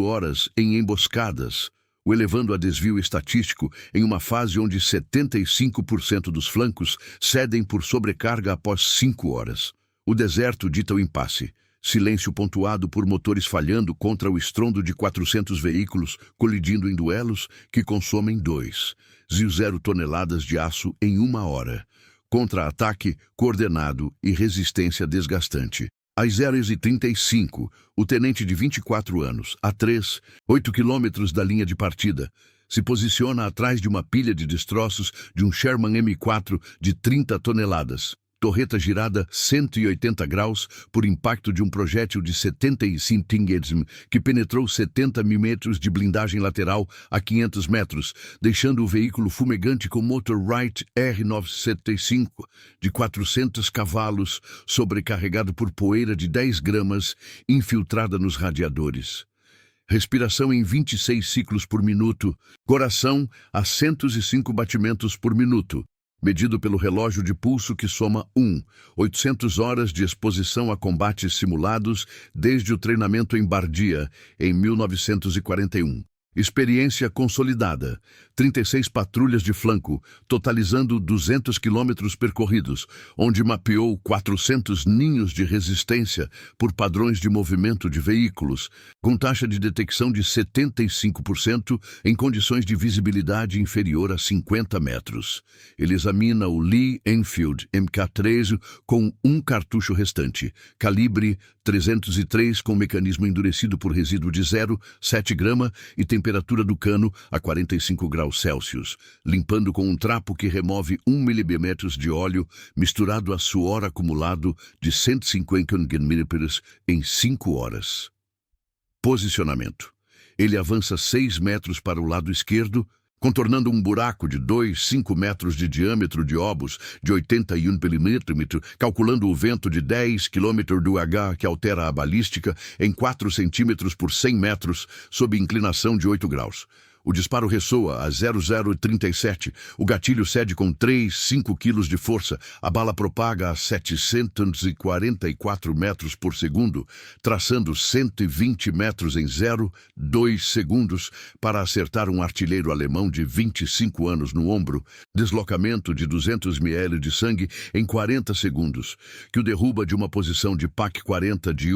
horas em emboscadas, o elevando a desvio estatístico em uma fase onde 75% dos flancos cedem por sobrecarga após 5 horas. O deserto dita o impasse. Silêncio pontuado por motores falhando contra o estrondo de 400 veículos colidindo em duelos que consomem 2,0 toneladas de aço em 1 hora. Contra-ataque coordenado e resistência desgastante. Às 0h35, o tenente de 24 anos, a 8 quilômetros da linha de partida, se posiciona atrás de uma pilha de destroços de um Sherman M4 de 30 toneladas. Torreta girada 180 graus por impacto de um projétil de 75 cm que penetrou 70 mm de blindagem lateral a 500 metros, deixando o veículo fumegante com motor Wright R975 de 400 cavalos, sobrecarregado por poeira de 10 gramas infiltrada nos radiadores. Respiração em 26 ciclos por minuto, coração a 105 batimentos por minuto. Medido pelo relógio de pulso que soma 800 horas de exposição a combates simulados desde o treinamento em Bardia, em 1941. Experiência consolidada. 36 patrulhas de flanco, totalizando 200 quilômetros percorridos, onde mapeou 400 ninhos de resistência por padrões de movimento de veículos, com taxa de detecção de 75% em condições de visibilidade inferior a 50 metros. Ele examina o Lee Enfield Mk3 com um cartucho restante, calibre 303 com mecanismo endurecido por resíduo de 0,7 grama e temperatura do cano a 45 graus Celsius, limpando com um trapo que remove 1 milímetro de óleo misturado a suor acumulado de 150 ml em 5 horas. Posicionamento. Ele avança 6 metros para o lado esquerdo, contornando um buraco de 5 metros de diâmetro de obus de 81 mm, calculando o vento de 10 km do H que altera a balística em 4 centímetros por 100 metros, sob inclinação de 8 graus. O disparo ressoa a 0037. O gatilho cede com 5 quilos de força. A bala propaga a 744 metros por segundo, traçando 120 metros em 0,2 segundos para acertar um artilheiro alemão de 25 anos no ombro. Deslocamento de 200 ml de sangue em 40 segundos, que o derruba de uma posição de PaC 40 de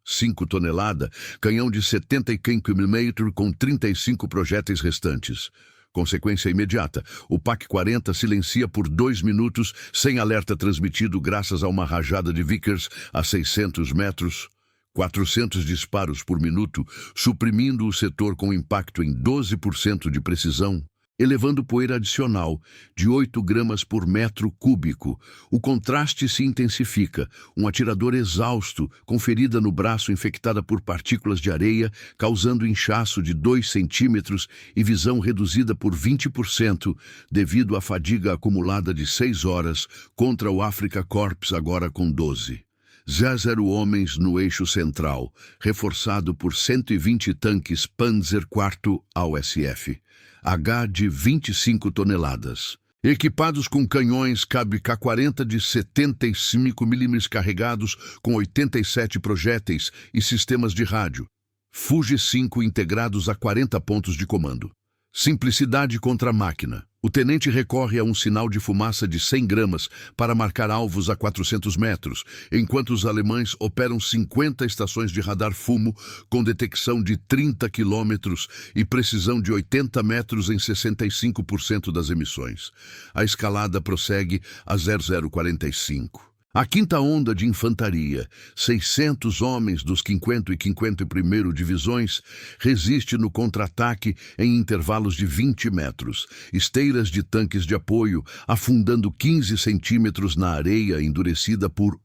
5 tonelada, canhão de 75 mm com 35 projéteis restantes. Consequência imediata, o PaC 40 silencia por 2 minutos sem alerta transmitido graças a uma rajada de Vickers a 600 metros, 400 disparos por minuto, suprimindo o setor com impacto em 12% de precisão, elevando poeira adicional de 8 gramas por metro cúbico. O contraste se intensifica. Um atirador exausto, com ferida no braço infectada por partículas de areia, causando inchaço de 2 centímetros e visão reduzida por 20% devido à fadiga acumulada de 6 horas contra o Afrika Korps agora com 12. 0 homens no eixo central, reforçado por 120 tanques Panzer IV AUSF. H de 25 toneladas. Equipados com canhões KK-40 de 75 mm carregados com 87 projéteis e sistemas de rádio. Fuji 5 integrados a 40 pontos de comando. Simplicidade contra a máquina. O tenente recorre a um sinal de fumaça de 100 gramas para marcar alvos a 400 metros, enquanto os alemães operam 50 estações de radar fumo com detecção de 30 quilômetros e precisão de 80 metros em 65% das emissões. A escalada prossegue a 0045. A quinta onda de infantaria, 600 homens dos 50 e 51º Divisões, resiste no contra-ataque em intervalos de 20 metros, esteiras de tanques de apoio, afundando 15 centímetros na areia endurecida por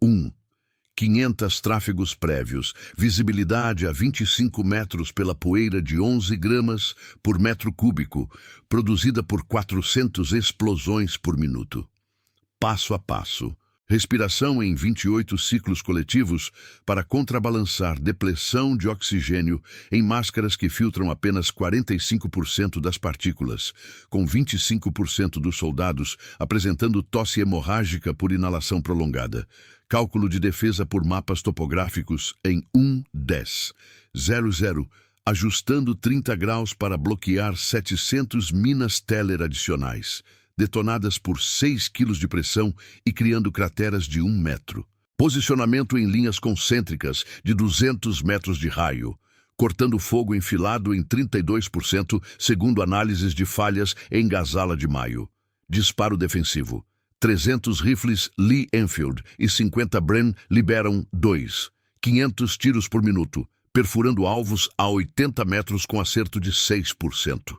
500 tráfegos prévios, visibilidade a 25 metros pela poeira de 11 gramas por metro cúbico, produzida por 400 explosões por minuto. Passo a passo. Respiração em 28 ciclos coletivos para contrabalançar depressão de oxigênio em máscaras que filtram apenas 45% das partículas, com 25% dos soldados apresentando tosse hemorrágica por inalação prolongada. Cálculo de defesa por mapas topográficos em 1.10.00, ajustando 30 graus para bloquear 700 minas Teller adicionais, detonadas por 6 quilos de pressão e criando crateras de 1 metro. Posicionamento em linhas concêntricas de 200 metros de raio, cortando fogo enfilado em 32%, segundo análises de falhas em Gazala de maio. Disparo defensivo. 300 rifles Lee Enfield e 50 Bren liberam 500 tiros por minuto, perfurando alvos a 80 metros com acerto de 6%.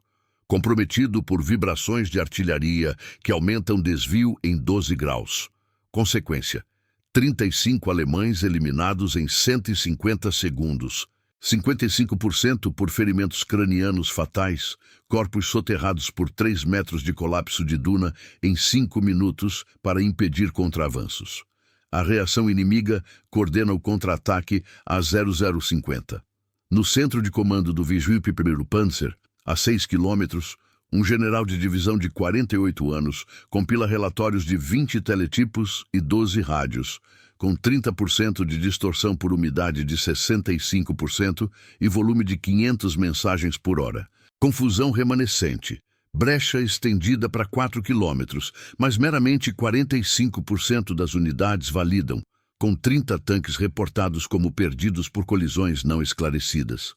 Comprometido por vibrações de artilharia que aumentam desvio em 12 graus. Consequência: 35 alemães eliminados em 150 segundos, 55% por ferimentos cranianos fatais, corpos soterrados por 3 metros de colapso de duna em 5 minutos para impedir contraavanços. A reação inimiga coordena o contra-ataque a 0050. No centro de comando do 21º Panzer, a 6 quilômetros, um general de divisão de 48 anos compila relatórios de 20 teletipos e 12 rádios, com 30% de distorção por umidade de 65% e volume de 500 mensagens por hora. Confusão remanescente. Brecha estendida para 4 quilômetros, mas meramente 45% das unidades validam, com 30 tanques reportados como perdidos por colisões não esclarecidas.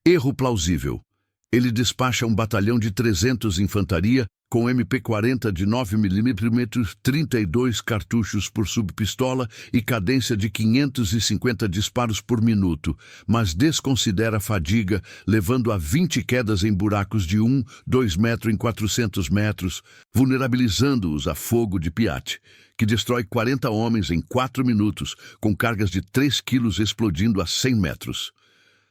Erro plausível. Ele despacha um batalhão de 300 infantaria com MP-40 de 9mm, 32 cartuchos por subpistola e cadência de 550 disparos por minuto, mas desconsidera a fadiga, levando a 20 quedas em buracos de 2 metros em 400 metros, vulnerabilizando-os a fogo de Piat, que destrói 40 homens em 4 minutos, com cargas de 3 quilos explodindo a 100 metros.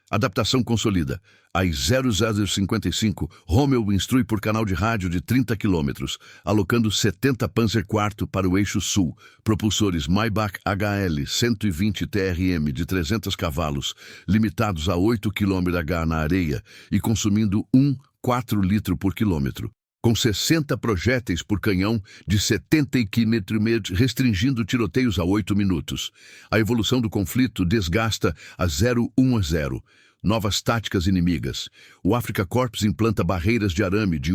Adaptação consolida. Às 0055, Rommel instrui por canal de rádio de 30 km, alocando 70 Panzer IV para o eixo sul, propulsores Maybach HL 120 TRM de 300 cavalos, limitados a 8 km/h na areia e consumindo 1,4 litro por quilômetro, com 60 projéteis por canhão de 70 km, restringindo tiroteios a 8 minutos. A evolução do conflito desgasta a 01-0. Novas táticas inimigas. O Afrika Korps implanta barreiras de arame de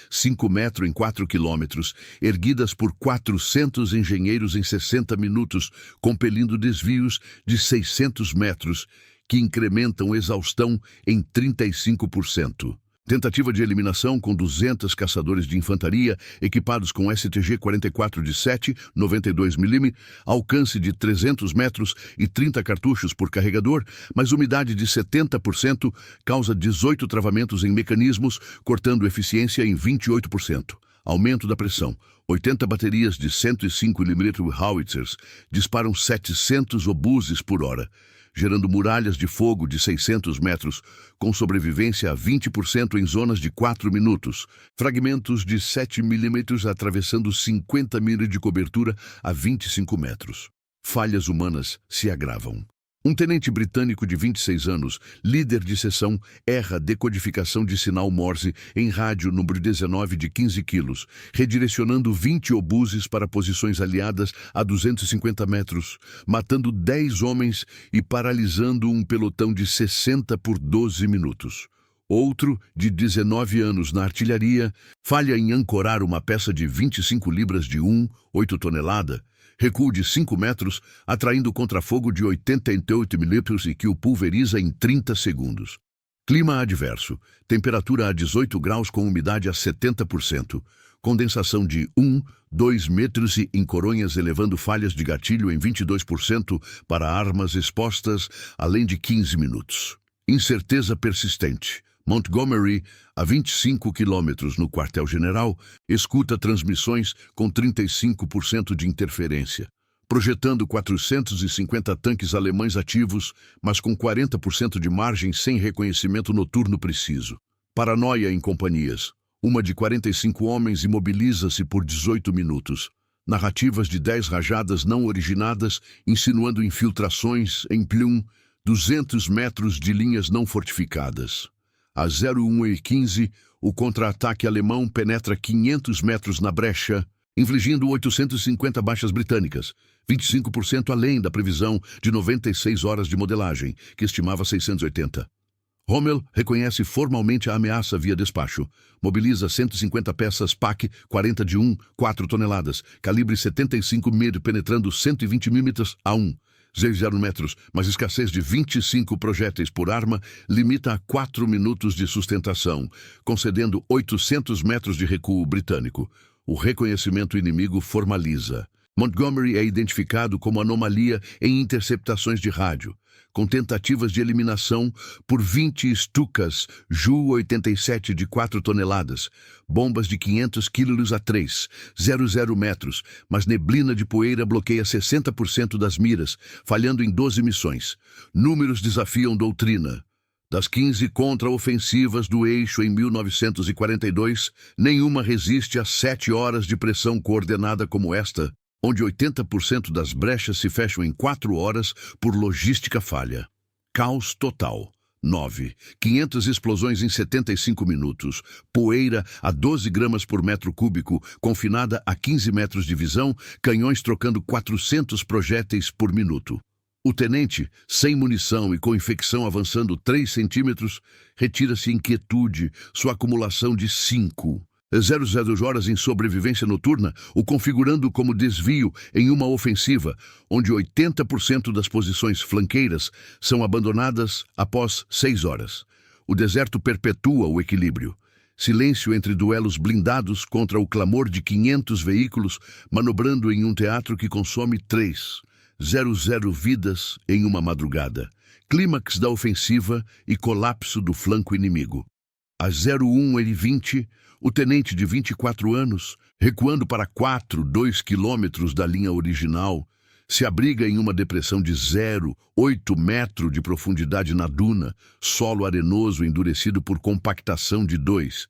5 metros em 4 quilômetros, erguidas por 400 engenheiros em 60 minutos, compelindo desvios de 600 metros, que incrementam exaustão em 35%. Tentativa de eliminação com 200 caçadores de infantaria equipados com STG-44 de 7,92mm, alcance de 300 metros e 30 cartuchos por carregador, mas umidade de 70% causa 18 travamentos em mecanismos, cortando eficiência em 28%. Aumento da pressão. 80 baterias de 105mm Howitzers disparam 700 obuses por hora, gerando muralhas de fogo de 600 metros, com sobrevivência a 20% em zonas de 4 minutos. Fragmentos de 7mm atravessando 50 milhas de cobertura a 25 metros. Falhas humanas se agravam. Um tenente britânico de 26 anos, líder de seção, erra decodificação de sinal Morse em rádio número 19 de 15 quilos, redirecionando 20 obuses para posições aliadas a 250 metros, matando 10 homens e paralisando um pelotão de 60 por 12 minutos. Outro, de 19 anos na artilharia, falha em ancorar uma peça de 25 libras de 8 tonelada, recuo de 5 metros, atraindo contrafogo de 88 milímetros e que o pulveriza em 30 segundos. Clima adverso, temperatura a 18 graus com umidade a 70%, condensação de 2 metros e em coronhas elevando falhas de gatilho em 22% para armas expostas, além de 15 minutos. Incerteza persistente. Montgomery, a 25 quilômetros no quartel-general, escuta transmissões com 35% de interferência, projetando 450 tanques alemães ativos, mas com 40% de margem sem reconhecimento noturno preciso. Paranoia em companhias. Uma de 45 homens imobiliza-se por 18 minutos. Narrativas de 10 rajadas não originadas, insinuando infiltrações em Plum, 200 metros de linhas não fortificadas. Às 01h15, o contra-ataque alemão penetra 500 metros na brecha, infligindo 850 baixas britânicas, 25% além da previsão de 96 horas de modelagem, que estimava 680. Rommel reconhece formalmente a ameaça via despacho. Mobiliza 150 peças PaK 40 de 4 toneladas, calibre 75 mm, penetrando 120 mm a 0 metros, mas escassez de 25 projéteis por arma limita a 4 minutos de sustentação, concedendo 800 metros de recuo britânico. O reconhecimento inimigo formaliza. Montgomery é identificado como anomalia em interceptações de rádio, com tentativas de eliminação por 20 Stukas Ju-87 de 4 toneladas, bombas de 500 quilos a 3,00 metros, mas neblina de poeira bloqueia 60% das miras, falhando em 12 missões. Números desafiam doutrina. Das 15 contra-ofensivas do eixo em 1942, nenhuma resiste a 7 horas de pressão coordenada como esta, onde 80% das brechas se fecham em 4 horas por logística falha. Caos total. 9. 500 explosões em 75 minutos. Poeira a 12 gramas por metro cúbico, confinada a 15 metros de visão, canhões trocando 400 projéteis por minuto. O tenente, sem munição e com infecção avançando 3 centímetros, retira-se em quietude, sua acumulação de 5. 00 horas em sobrevivência noturna, o configurando como desvio em uma ofensiva, onde 80% das posições flanqueiras são abandonadas após 6 horas. O deserto perpetua o equilíbrio. Silêncio entre duelos blindados contra o clamor de 500 veículos, manobrando em um teatro que consome 3,00 vidas em uma madrugada. Clímax da ofensiva e colapso do flanco inimigo. Às 01h20, o tenente de 24 anos, recuando para 2 quilômetros da linha original, se abriga em uma depressão de 0,8 metro de profundidade na duna, solo arenoso endurecido por compactação de 2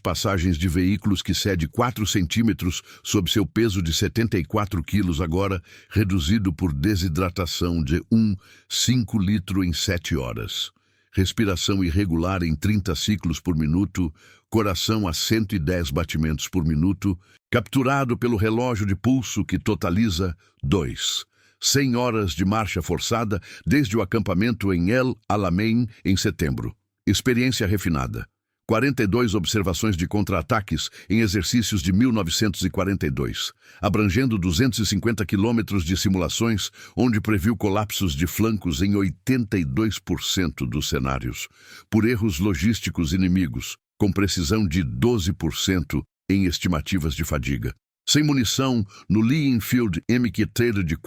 passagens de veículos que cede 4 centímetros sob seu peso de 74 quilos, agora reduzido por desidratação de 5 litros em 7 horas. Respiração irregular em 30 ciclos por minuto, coração a 110 batimentos por minuto, capturado pelo relógio de pulso que totaliza 100 horas de marcha forçada desde o acampamento em El Alamein em setembro. Experiência refinada. 42 observações de contra-ataques em exercícios de 1942, abrangendo 250 quilômetros de simulações, onde previu colapsos de flancos em 82% dos cenários, por erros logísticos inimigos, com precisão de 12% em estimativas de fadiga. Sem munição, no Lee Enfield M-Q de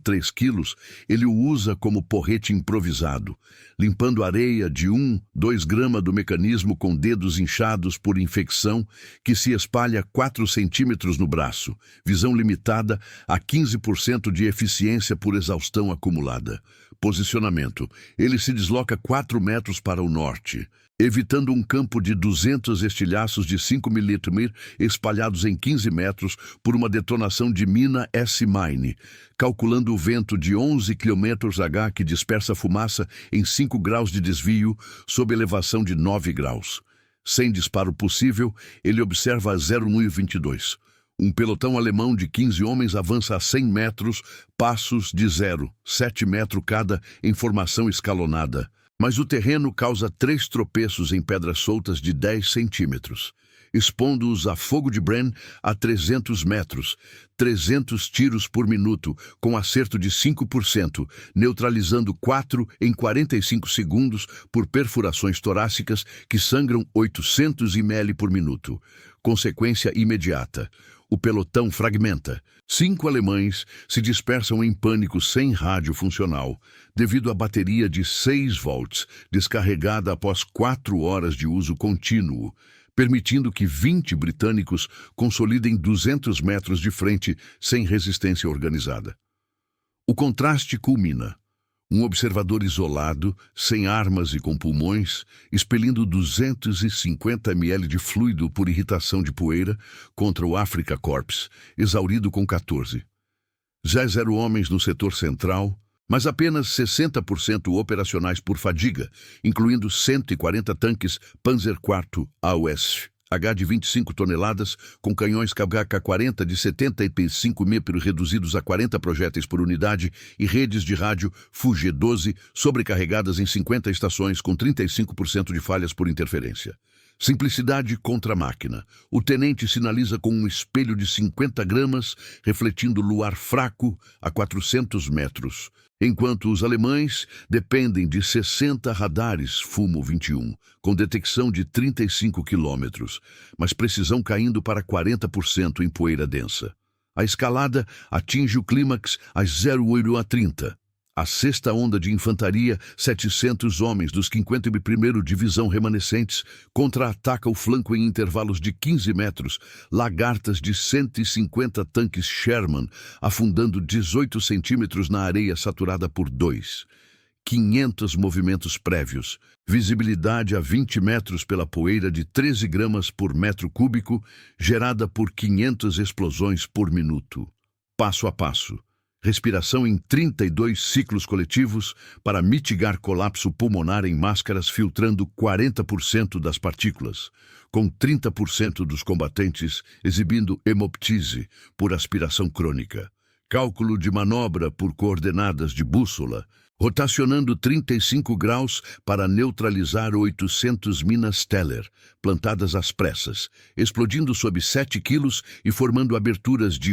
3 quilos, ele o usa como porrete improvisado, limpando areia de 2 gramas do mecanismo com dedos inchados por infecção que se espalha 4 centímetros no braço, visão limitada a 15% de eficiência por exaustão acumulada. Posicionamento. Ele se desloca 4 metros para o norte, evitando um campo de 200 estilhaços de 5 mm espalhados em 15 metros por uma detonação de mina S-Mine, calculando o vento de 11 km/h que dispersa fumaça em 5 graus de desvio sob elevação de 9 graus. Sem disparo possível, ele observa a 01h22. Um pelotão alemão de 15 homens avança a 100 metros, passos de 0,7 metro cada em formação escalonada. Mas o terreno causa 3 tropeços em pedras soltas de 10 centímetros, expondo-os a fogo de Bren a 300 metros, 300 tiros por minuto, com acerto de 5%, neutralizando 4 em 45 segundos por perfurações torácicas que sangram 800 ml por minuto. Consequência imediata: o pelotão fragmenta. 5 alemães se dispersam em pânico sem rádio funcional, devido à bateria de 6 volts descarregada após 4 horas de uso contínuo, permitindo que 20 britânicos consolidem 200 metros de frente sem resistência organizada. O contraste culmina. Um observador isolado, sem armas e com pulmões, expelindo 250 ml de fluido por irritação de poeira contra o Afrika Korps, exaurido com 14. Já 0 homens no setor central, mas apenas 60% operacionais por fadiga, incluindo 140 tanques Panzer IV AUS H de 25 toneladas, com canhões KK-40 de 75 mm reduzidos a 40 projéteis por unidade e redes de rádio FUG-12 sobrecarregadas em 50 estações com 35% de falhas por interferência. Simplicidade contra a máquina. O tenente sinaliza com um espelho de 50 gramas, refletindo luar fraco a 400 metros, enquanto os alemães dependem de 60 radares Fumo-21, com detecção de 35 quilômetros, mas precisão caindo para 40% em poeira densa. A escalada atinge o clímax às 08h30. A 6ª onda de infantaria, 700 homens dos 51º Divisão remanescentes, contra-ataca o flanco em intervalos de 15 metros, lagartas de 150 tanques Sherman, afundando 18 centímetros na areia saturada por 2. 500 movimentos prévios, visibilidade a 20 metros pela poeira de 13 gramas por metro cúbico, gerada por 500 explosões por minuto. Passo a passo. Respiração em 32 ciclos coletivos para mitigar colapso pulmonar em máscaras, filtrando 40% das partículas, com 30% dos combatentes exibindo hemoptise por aspiração crônica. Cálculo de manobra por coordenadas de bússola, rotacionando 35 graus para neutralizar 800 minas Teller, plantadas às pressas, explodindo sob 7 quilos e formando aberturas de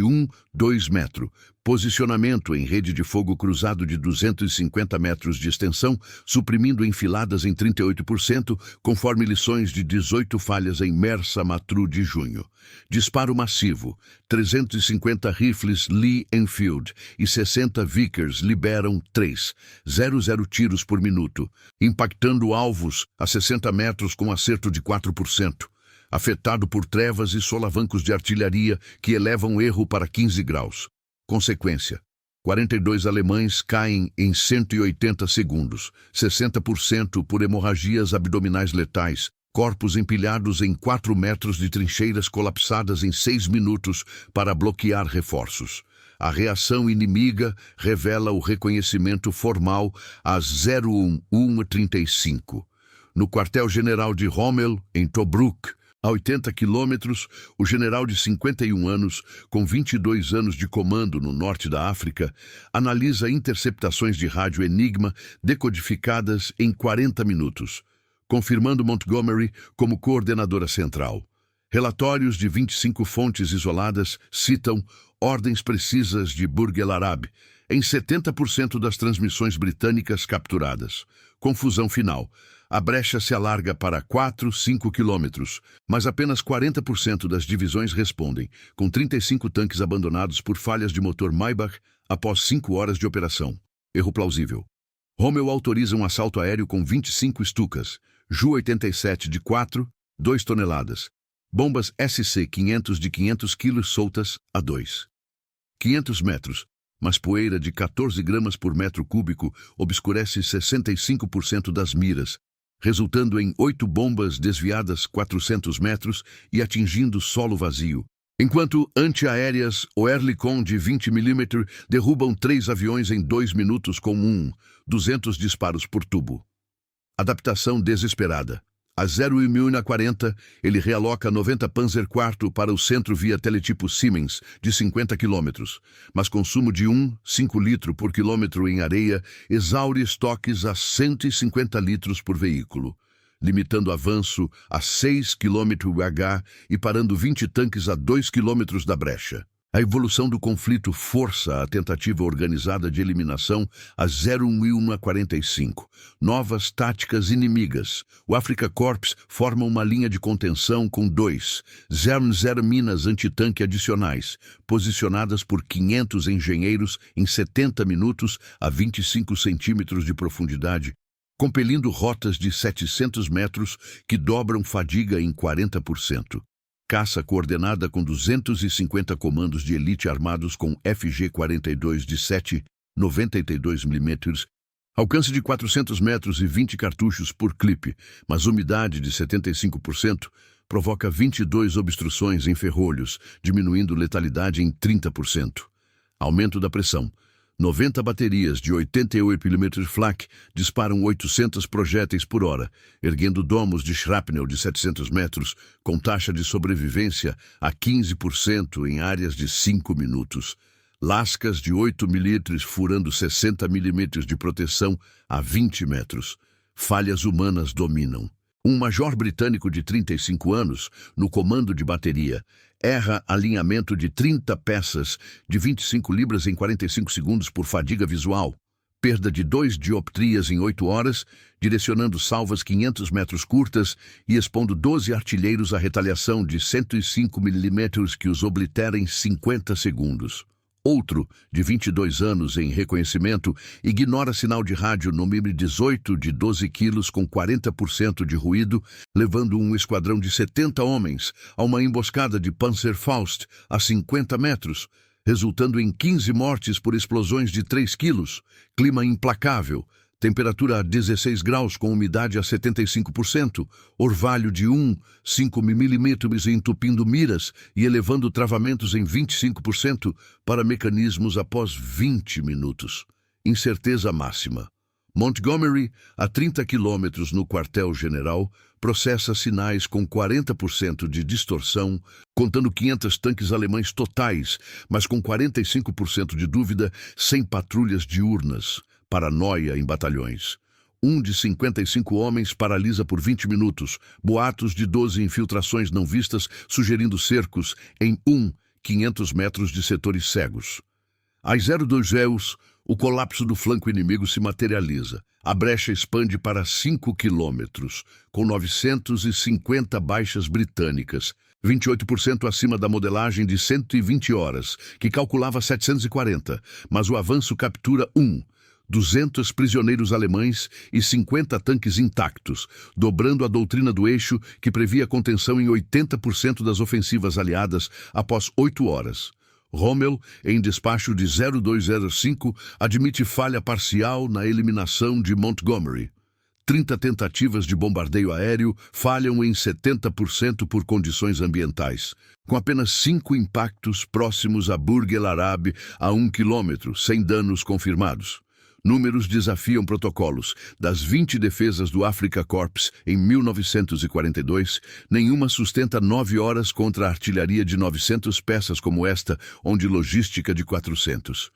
2 metros. Posicionamento em rede de fogo cruzado de 250 metros de extensão, suprimindo enfiladas em 38%, conforme lições de 18 falhas em Mersa Matruh de junho. Disparo massivo. 350 rifles Lee Enfield e 60 Vickers liberam 3,00 tiros por minuto, impactando alvos a 60 metros com acerto de 4%. Afetado por trevas e solavancos de artilharia que elevam o erro para 15 graus. Consequência: 42 alemães caem em 180 segundos, 60% por hemorragias abdominais letais, corpos empilhados em 4 metros de trincheiras colapsadas em 6 minutos para bloquear reforços. A reação inimiga revela o reconhecimento formal às 01:35. No quartel-general de Rommel, em Tobruk, a 80 quilômetros, o general de 51 anos, com 22 anos de comando no norte da África, analisa interceptações de rádio Enigma decodificadas em 40 minutos, confirmando Montgomery como coordenadora central. Relatórios de 25 fontes isoladas citam ordens precisas de Burj El Arab em 70% das transmissões britânicas capturadas. Confusão final. A brecha se alarga para 4-5 quilômetros, mas apenas 40% das divisões respondem, com 35 tanques abandonados por falhas de motor Maybach após 5 horas de operação. Erro plausível. Rommel autoriza um assalto aéreo com 25 Stukas, Ju-87 de 2 toneladas, bombas SC-500 de 500 kg soltas a 500 metros, mas poeira de 14 gramas por metro cúbico obscurece 65% das miras, resultando em 8 bombas desviadas 400 metros e atingindo solo vazio, enquanto antiaéreas Oerlikon de 20 mm derrubam 3 aviões em 2 minutos com 200 disparos por tubo. Adaptação desesperada. Às 0h40, ele realoca 90 Panzer IV para o centro via teletipo Siemens, de 50 km, mas consumo de 1,5 litro por quilômetro em areia exaure estoques a 150 litros por veículo, limitando avanço a 6 km/h e parando 20 tanques a 2 km da brecha. A evolução do conflito força a tentativa organizada de eliminação a 0h45. Novas táticas inimigas. O Afrika Korps forma uma linha de contenção com 2,00 minas antitanque adicionais, posicionadas por 500 engenheiros em 70 minutos a 25 centímetros de profundidade, compelindo rotas de 700 metros que dobram fadiga em 40%. Caça coordenada com 250 comandos de elite armados com FG-42 de 7,92 mm, alcance de 400 metros e 20 cartuchos por clipe, mas umidade de 75%, provoca 22 obstruções em ferrolhos, diminuindo letalidade em 30%. Aumento da pressão. 90 baterias de 88 mm flak disparam 800 projéteis por hora, erguendo domos de shrapnel de 700 metros, com taxa de sobrevivência a 15% em áreas de 5 minutos. Lascas de 8 mm furando 60 mm de proteção a 20 metros. Falhas humanas dominam. Um major britânico de 35 anos, no comando de bateria, erra alinhamento de 30 peças de 25 libras em 45 segundos por fadiga visual, perda de 2 dioptrias em 8 horas, direcionando salvas 500 metros curtas e expondo 12 artilheiros à retaliação de 105 mm que os oblitera em 50 segundos. Outro, de 22 anos em reconhecimento, ignora sinal de rádio no MiB-18 de 12 quilos com 40% de ruído, levando um esquadrão de 70 homens a uma emboscada de Panzerfaust a 50 metros, resultando em 15 mortes por explosões de 3 quilos, clima implacável, temperatura a 16 graus com umidade a 75%, orvalho de 1,5 mm entupindo miras e elevando travamentos em 25% para mecanismos após 20 minutos. Incerteza máxima. Montgomery, a 30 km no quartel-general, processa sinais com 40% de distorção, contando 500 tanques alemães totais, mas com 45% de dúvida, sem patrulhas diurnas. Paranoia em batalhões. Um de 55 homens paralisa por 20 minutos, boatos de 12 infiltrações não vistas sugerindo cercos em 500 metros de setores cegos. Às 02 o colapso do flanco inimigo se materializa. A brecha expande para 5 quilômetros, com 950 baixas britânicas, 28% acima da modelagem de 120 horas, que calculava 740, mas o avanço captura 200 prisioneiros alemães e 50 tanques intactos, dobrando a doutrina do eixo que previa contenção em 80% das ofensivas aliadas após 8 horas. Rommel, em despacho de 0205, admite falha parcial na eliminação de Montgomery. 30 tentativas de bombardeio aéreo falham em 70% por condições ambientais, com apenas 5 impactos próximos a Burj El Arab a 1 quilômetro, sem danos confirmados. Números desafiam protocolos. Das 20 defesas do Afrika Korps em 1942, nenhuma sustenta 9 horas contra a artilharia de 900 peças como esta, onde logística de 400.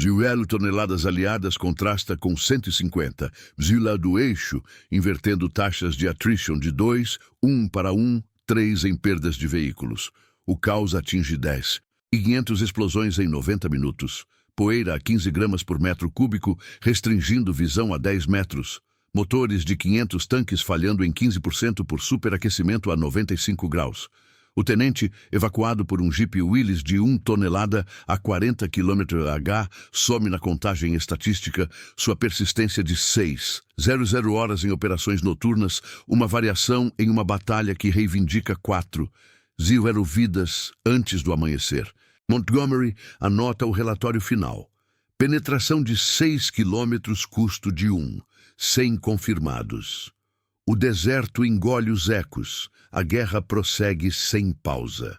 0 toneladas aliadas contrasta com 150. Zila do eixo, invertendo taxas de attrition de 2, 1 para 1, 3 em perdas de veículos. O caos atinge 10. E 500 explosões em 90 minutos. Poeira a 15 gramas por metro cúbico, restringindo visão a 10 metros. Motores de 500 tanques falhando em 15% por superaquecimento a 95 graus. O tenente, evacuado por um Jeep Willys de 1 tonelada a 40 km/h, some na contagem estatística sua persistência de 6,00 horas em operações noturnas, uma variação em uma batalha que reivindica 4,0 vidas antes do amanhecer. Montgomery anota o relatório final. Penetração de 6 quilômetros, custo de 100 confirmados. O deserto engole os ecos. A guerra prossegue sem pausa.